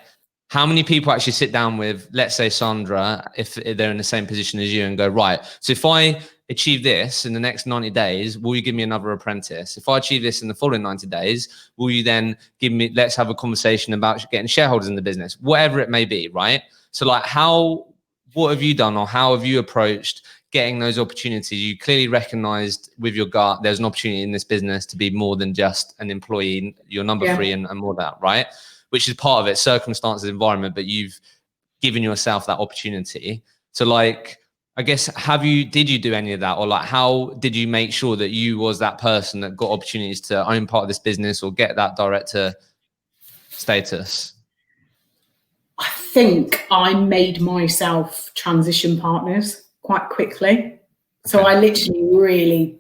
How many people actually sit down with, let's say, Sandra, if they're in the same position as you, and go, right, so if I achieve this in the next 90 days, will you give me another apprentice? If I achieve this in the following 90 days, will you then give me, let's have a conversation about getting shareholders in the business, whatever it may be, right? So like what have you done, or how have you approached getting those opportunities? You clearly recognized with your gut, there's an opportunity in this business to be more than just an employee, you're number three and more of that, right? Which is part of it, circumstances, environment, but you've given yourself that opportunity. So like, I guess, did you do any of that? Or like, how did you make sure that you was that person that got opportunities to own part of this business or get that director status? I think I made myself transition partners quite quickly. So I literally really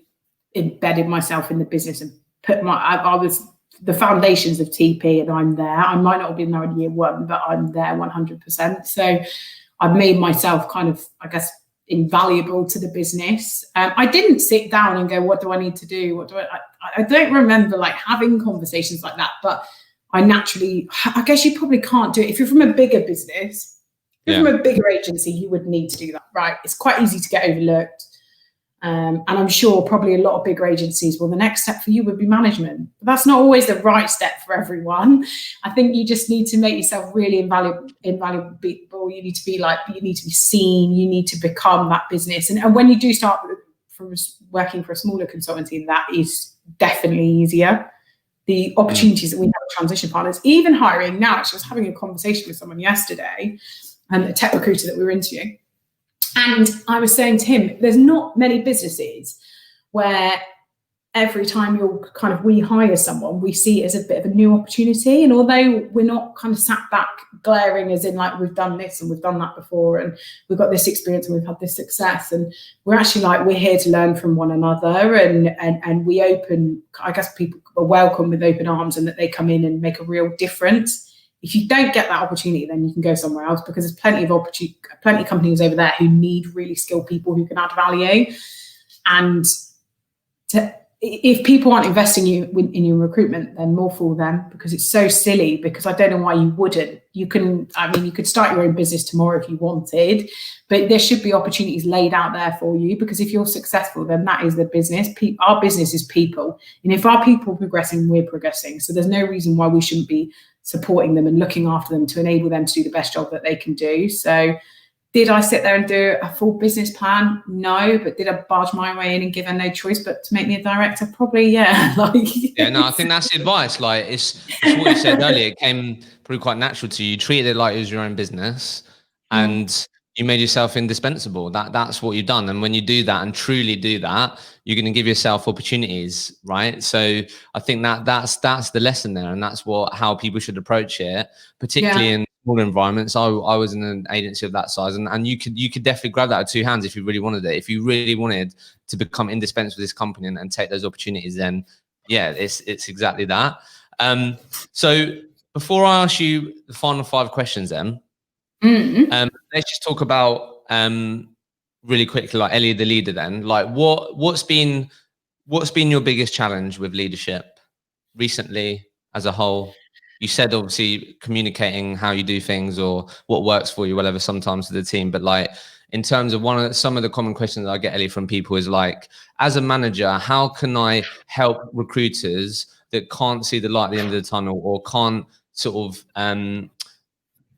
embedded myself in the business and put I was the foundations of TP, and I'm there. I might not have been there in year one, but I'm there 100%. So I've made myself kind of, I guess, invaluable to the business. I didn't sit down and go, what do I need to do? I don't remember like having conversations like that, but I naturally, I guess you probably can't do it. If you're from a bigger business, if you're from a bigger agency, you would need to do that, right? It's quite easy to get overlooked. And I'm sure probably a lot of bigger agencies, well, the next step for you would be management. But that's not always the right step for everyone. I think you just need to make yourself really invaluable. You need to be seen. You need to become that business. And when you do start from working for a smaller consultancy, that is definitely easier. The opportunities that we have with transition partners, even hiring now. Actually, I was having a conversation with someone yesterday, a tech recruiter that we were interviewing. And I was saying to him, there's not many businesses where every time we hire someone, we see it as a bit of a new opportunity. And although we're not kind of sat back glaring as in like, we've done this and we've done that before and we've got this experience and we've had this success, and we're actually like, we're here to learn from one another, and we open, I guess people are welcome with open arms, and that they come in and make a real difference. If you don't get that opportunity, then you can go somewhere else, because there's plenty of companies over there who need really skilled people who can add value. And if people aren't investing in your recruitment, then more for them, because it's so silly. Because I don't know why you wouldn't. You could start your own business tomorrow if you wanted, but there should be opportunities laid out there for you, because if you're successful, then that is the business. Our business is people. And if our people are progressing, we're progressing. So there's no reason why we shouldn't be supporting them and looking after them to enable them to do the best job that they can do. So did I sit there and do a full business plan? No. But did I barge my way in and give her no choice but to make me a director? Probably, yeah. I think that's the advice. Like it's what you said earlier. It came probably quite natural to you. You treated it like it was your own business, and you made yourself indispensable. That's what you've done. And when you do that and truly do that, you're going to give yourself opportunities, right? So I think that's the lesson there, and that's how people should approach it, particularly in smaller environments. I was in an agency of that size, and you could definitely grab that with two hands if you really wanted it. If you really wanted to become indispensable with this company and take those opportunities, then it's exactly that. So before I ask you the final 5 questions, then. Let's just talk about really quickly, like Elly, the leader. Then, like, what's been your biggest challenge with leadership recently as a whole? You said obviously communicating how you do things or what works for you, whatever, sometimes to the team. But like in terms of some of the common questions that I get, Elly, from people is like, as a manager, how can I help recruiters that can't see the light at the end of the tunnel, or can't sort of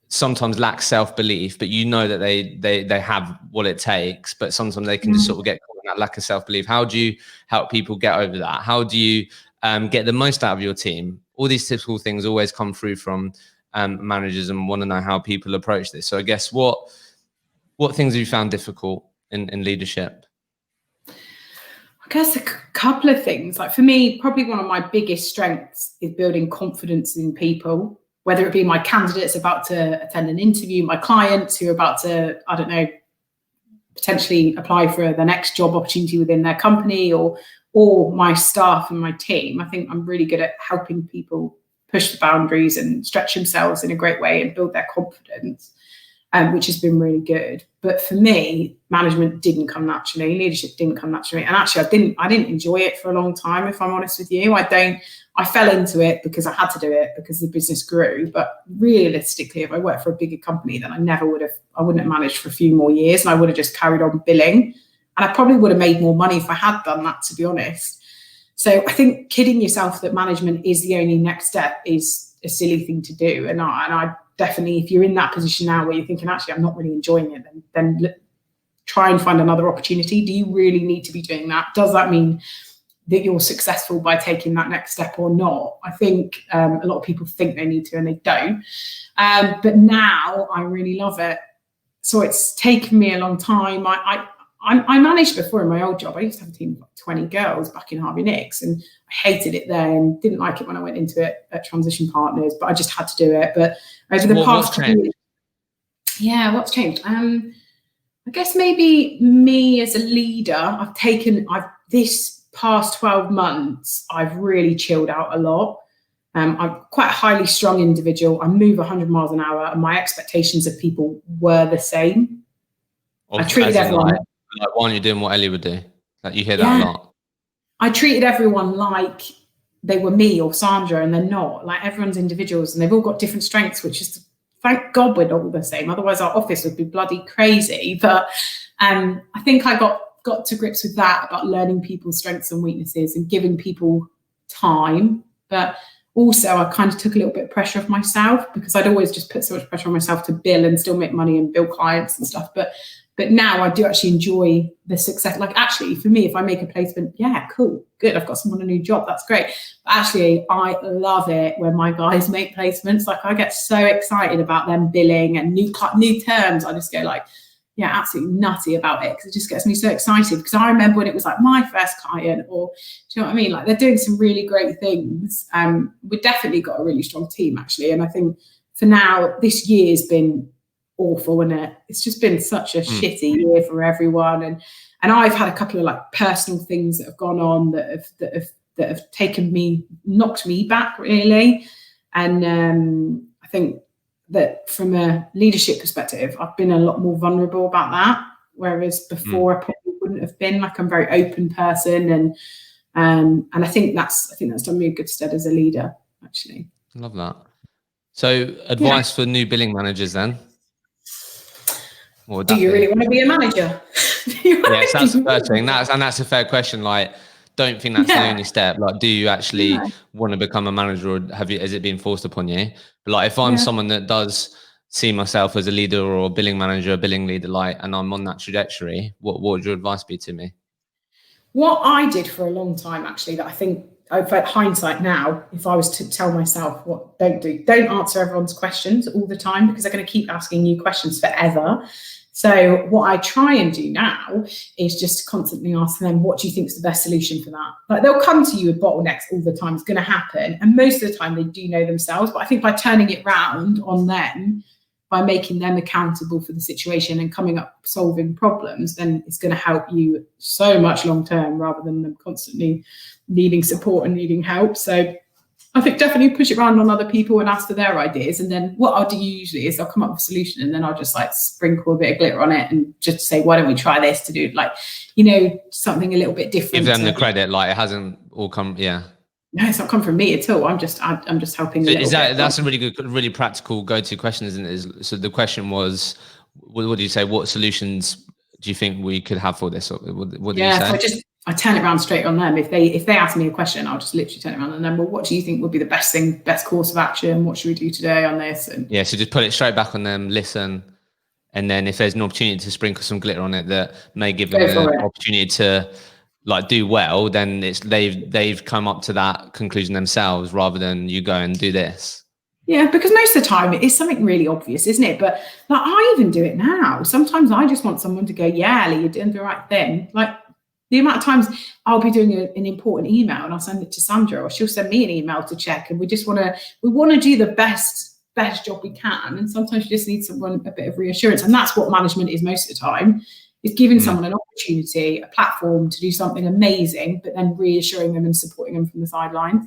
sometimes lack self-belief, but you know that they have what it takes, but sometimes they can just sort of get caught in that lack of self-belief. How do you help people get over that? How do you get the most out of your team? All these typical things always come through from managers, and want to know how people approach this. So I guess what What things have you found difficult in leadership? I guess a couple of things. Like for me, probably one of my biggest strengths is building confidence in people, whether it be my candidates about to attend an interview, my clients who are about to, I don't know, potentially apply for the next job opportunity within their company, or my staff and my team. I think I'm really good at helping people push the boundaries and stretch themselves in a great way and build their confidence, which has been really good. But for me, management didn't come naturally, leadership didn't come naturally. And actually I didn't enjoy it for a long time, if I'm honest with you. I fell into it because I had to do it because the business grew. But realistically, if I worked for a bigger company, then I wouldn't have managed for a few more years, and I would have just carried on billing. And I probably would have made more money if I had done that, to be honest. So I think kidding yourself that management is the only next step is a silly thing to do. And I definitely, if you're in that position now where you're thinking, actually, I'm not really enjoying it, then try and find another opportunity. Do you really need to be doing that? Does that mean that you're successful by taking that next step or not? I think a lot of people think they need to and they don't. But now I really love it. So it's taken me a long time. I managed before in my old job. I used to have a team of like 20 girls back in Harvey Nicks, and I hated it there and didn't like it when I went into it at Transition Partners, but I just had to do it. But over the past couple years, what's changed? I guess maybe me as a leader, this past 12 months, I've really chilled out a lot. I'm quite a highly strung individual. I move 100 miles an hour, and my expectations of people were the same. I treated everyone like, why aren't you doing what Elly would do? Like, you hear that a lot. I treated everyone like they were me or Sandra, and they're not. Like, everyone's individuals, and they've all got different strengths, which is, thank God we're not all the same. Otherwise, our office would be bloody crazy. But I think I got to grips with that, about learning people's strengths and weaknesses and giving people time. But also, I kind of took a little bit of pressure off myself, because I'd always just put so much pressure on myself to bill and still make money and bill clients and stuff. But now I do actually enjoy the success. Like, actually, for me, if I make a placement, yeah, cool, good, I've got someone a new job, that's great. But actually, I love it when my guys make placements. Like, I get so excited about them billing and new terms. I just go like, yeah, absolutely nutty about it, because it just gets me so excited. Because I remember when it was like my first client, or do you know what I mean? Like, they're doing some really great things. We've definitely got a really strong team, actually. And I think for now, this year's been awful, and it's just been such a shitty year for everyone. And I've had a couple of like personal things that have gone on that have knocked me back, really. And I think that from a leadership perspective, I've been a lot more vulnerable about that, whereas before I probably wouldn't have been. Like, I'm a very open person, and I think that's done me a good stead as a leader, actually. Love that. So, advice for new billing managers then? Do you really want to be a manager? Yes, that's the first thing. That's a fair question. Like, don't think that's the only step. Like, do you actually want to become a manager, or has it been forced upon you? But like, if I'm someone that does see myself as a leader or a billing manager, a billing leader, like, and I'm on that trajectory, what would your advice be to me? What I did for a long time, actually, that I think, I've had hindsight now, if I was to tell myself what don't answer everyone's questions all the time, because they're going to keep asking you questions forever. So what I try and do now is just constantly ask them, what do you think is the best solution for that? Like, they'll come to you with bottlenecks all the time. It's going to happen. And most of the time they do know themselves. But I think by turning it round on them, by making them accountable for the situation and coming up solving problems, then it's going to help you so much long term, rather than them constantly needing support and needing help. So I think definitely push it around on other people and ask for their ideas. And then what I'll do usually is I'll come up with a solution, and then I'll just like sprinkle a bit of glitter on it and just say, why don't we try this to do, like, you know, something a little bit different. Give them the credit, like, it hasn't all come. No, it's not come from me at all. I'm just helping. So that's a really good, really practical go-to question, isn't it? So the question was, what do you say? What solutions do you think we could have for this? Or what do you say? I turn it around straight on them. If they ask me a question, I'll just literally turn it around on them. Well, what do you think would be the best course of action? What should we do today on this? And so just put it straight back on them, listen. And then if there's an opportunity to sprinkle some glitter on it that may give them an opportunity to like do well, then it's they've come up to that conclusion themselves, rather than you go and do this. Yeah, because most of the time it is something really obvious, isn't it? But like I even do it now. Sometimes I just want someone to go, yeah, Elly, you're doing the right thing. Like the amount of times I'll be doing an important email and I'll send it to Sandra, or she'll send me an email to check, and we want to do the best job we can. And sometimes you just need someone a bit of reassurance, and that's what management is most of the time. Is giving someone an opportunity, a platform to do something amazing, but then reassuring them and supporting them from the sidelines.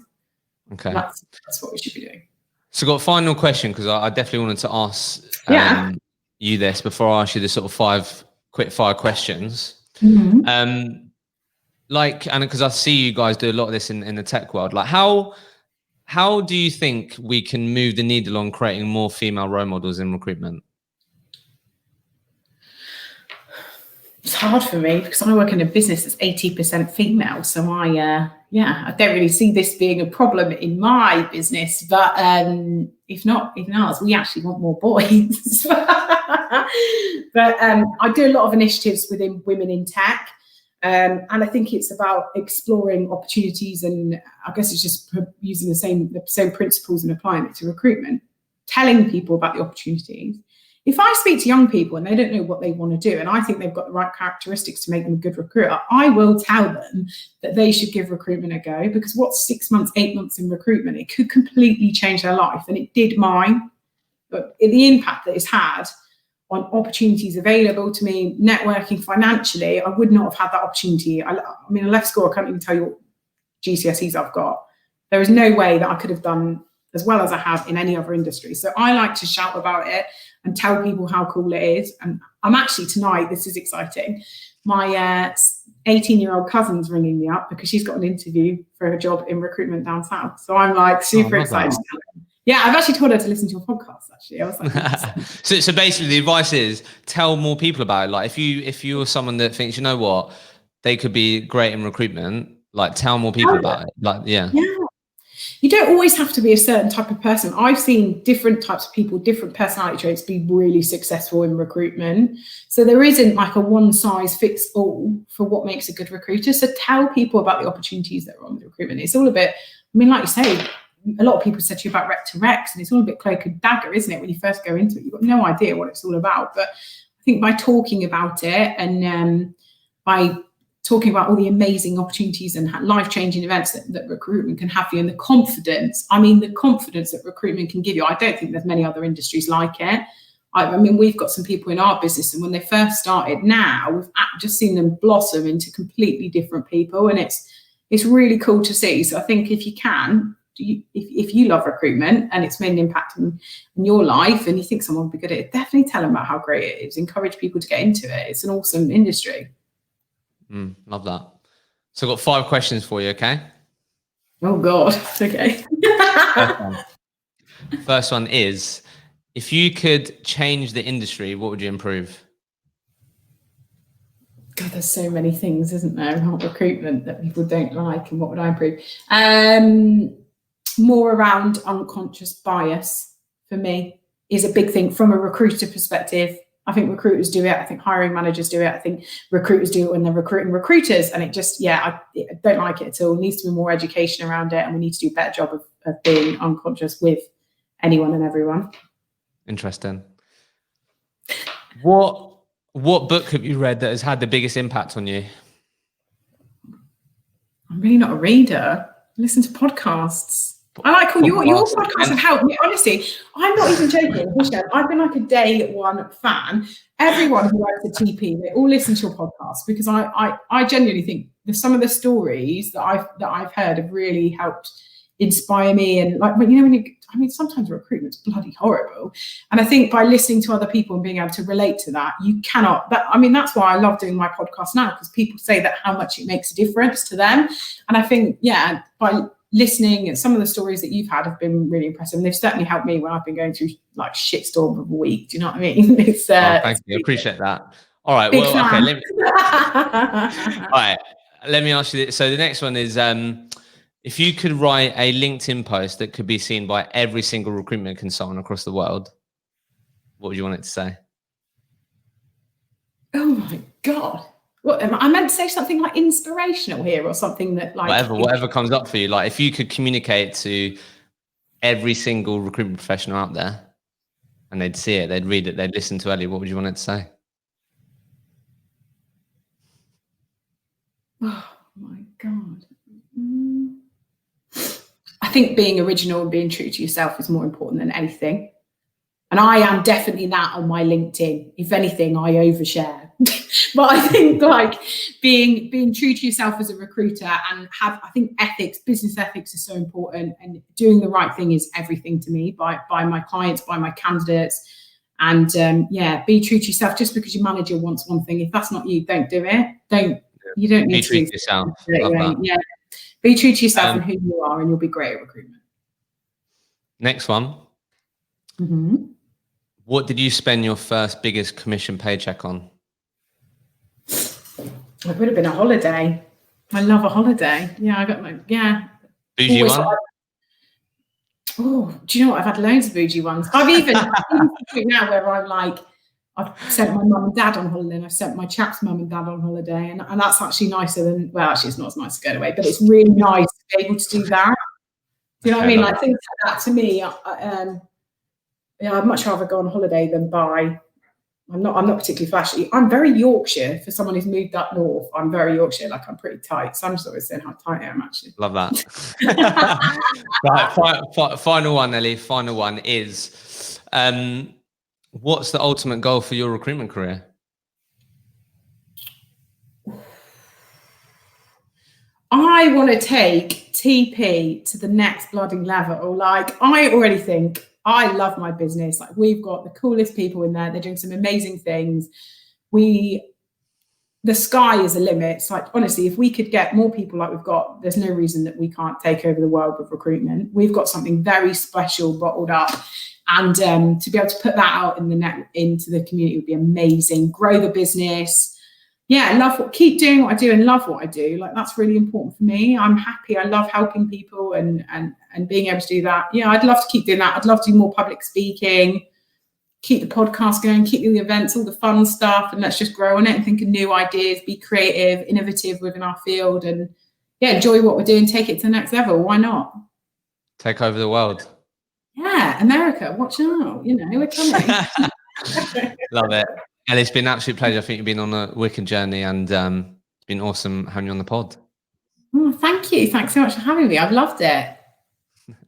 Okay, that's what we should be doing. So got a final question, because I definitely wanted to ask you this before I ask you the sort of 5 quick fire questions. Like, and because I see you guys do a lot of this in the tech world, like how do you think we can move the needle on creating more female role models in recruitment? It's hard for me because I work in a business that's 80% female. So I don't really see this being a problem in my business. But if not, even ours, we actually want more boys. But I do a lot of initiatives within women in tech. And I think it's about exploring opportunities, and I guess it's just using the same principles and applying it to recruitment, telling people about the opportunities. If I speak to young people and they don't know what they want to do, and I think they've got the right characteristics to make them a good recruiter, I will tell them that they should give recruitment a go, because what's 6 months, 8 months in recruitment, it could completely change their life. And it did mine. But the impact that it's had on opportunities available to me, networking financially, I would not have had that opportunity. I mean, I left school, I can't even tell you what GCSEs I've got. There is no way that I could have done as well as I have in any other industry. So I like to shout about it and tell people how cool it is. And I'm actually tonight, this is exciting, my 18-year-old cousin's ringing me up because she's got an interview for a job in recruitment down south. So I'm like super excited. Yeah, I've actually told her to listen to your podcast, actually. I was like, so basically the advice is tell more people about it. Like if you're someone that thinks, you know what, they could be great in recruitment, like tell more people about it. Like, yeah. You don't always have to be a certain type of person. I've seen different types of people, different personality traits be really successful in recruitment. So there isn't like a one size fits all for what makes a good recruiter. So tell people about the opportunities that are on with recruitment. It's all a bit, I mean, like you say, a lot of people said to you about rec to recs, and it's all a bit cloak and dagger, isn't it? When you first go into it, you've got no idea what it's all about. But I think by talking about it and by talking about all the amazing opportunities and life-changing events that recruitment can have for you, and the confidence that recruitment can give you, I don't think there's many other industries like it. I mean, we've got some people in our business, and when they first started, now we've just seen them blossom into completely different people, and it's really cool to see. So I think if you can, if you love recruitment and it's made an impact in your life and you think someone would be good at it, definitely tell them about how great it is. Encourage people to get into it. It's an awesome industry. Love that. So I've got 5 questions for you, okay? Oh God, okay. First one is, if you could change the industry, what would you improve? God, there's so many things, isn't there, about recruitment that people don't like, and what would I improve? More around unconscious bias for me is a big thing from a recruiter perspective. I think recruiters do it. I think hiring managers do it. I think recruiters do it when they're recruiting recruiters. And it just, I don't like it at all. There needs to be more education around it. And we need to do a better job of being unconscious with anyone and everyone. Interesting. What book have you read that has had the biggest impact on you? I'm really not a reader. I listen to podcasts. I like all your podcasts have helped me. Honestly, I'm not even joking. I've been like a day one fan. Everyone who works at TP, they all listen to your podcast, because I genuinely think that some of the stories that I've heard have really helped inspire me. And like, sometimes recruitment's bloody horrible. And I think by listening to other people and being able to relate to that, that's why I love doing my podcast now, because people say that how much it makes a difference to them. And I think, by listening, and some of the stories that you've had have been really impressive, and they've certainly helped me when I've been going through like shitstorm of a week. Do you know what I mean? Thank you. I appreciate that. All right. Well, okay. All right. Let me ask you this. So the next one is, if you could write a LinkedIn post that could be seen by every single recruitment consultant across the world, what would you want it to say? Oh my God. What, I meant to say something like inspirational here, or something that like whatever comes up for you. Like if you could communicate to every single recruitment professional out there, and they'd see it, they'd read it, they'd listen to Elly, what would you want it to say? Oh my God. I think being original and being true to yourself is more important than anything. And I am definitely that on my LinkedIn. If anything, I overshare. But I think like being true to yourself as a recruiter and I think ethics, business ethics is so important, and doing the right thing is everything to me by my clients, by my candidates. And yeah, be true to yourself. Just because your manager wants one thing, if that's not you, don't do it. You don't need to be true to yourself. Love that. Yeah. Be true to yourself and who you are, and you'll be great at recruitment. Next one. What did you spend your first biggest commission paycheck on? It would have been a holiday. I love a holiday. Yeah, I got my, yeah. Bougie one? Oh, do you know what? I've had loads of bougie ones. I've even now where I'm like, I've sent my mum and dad on holiday, and I've sent my chap's mum and dad on holiday. And that's actually nicer than, well, actually, it's not as nice to go away, but it's really nice to be able to do that. Do you know what I mean? Like things like that to me, yeah, I'd much rather go on holiday than buy. I'm not particularly flashy. I'm very Yorkshire for someone who's moved up north. I'm very Yorkshire, like I'm pretty tight. So I'm sort of saying how tight I am actually. Love that. Right, final one, Elly. Final one is, what's the ultimate goal for your recruitment career? I want to take TP to the next bloody level. Like I already think I love my business. Like we've got the coolest people in there. They're doing some amazing things. The sky is the limit. It's like, honestly, if we could get more people like we've got, there's no reason that we can't take over the world with recruitment. We've got something very special bottled up. And to be able to put that out in the net into the community would be amazing. Grow the business. Yeah, keep doing what I do and love what I do. Like that's really important for me. I'm happy. I love helping people and being able to do that. Yeah, I'd love to keep doing that. I'd love to do more public speaking, keep the podcast going, keep doing the events, all the fun stuff, and let's just grow on it and think of new ideas, be creative, innovative within our field, and yeah, enjoy what we're doing, take it to the next level. Why not? Take over the world. Yeah, America, watch out. You know, we're coming. Love it. Elly, it's been an absolute pleasure. I think you've been on a wicked journey, and it's been awesome having you on the pod. Oh, thank you. Thanks so much for having me. I've loved it.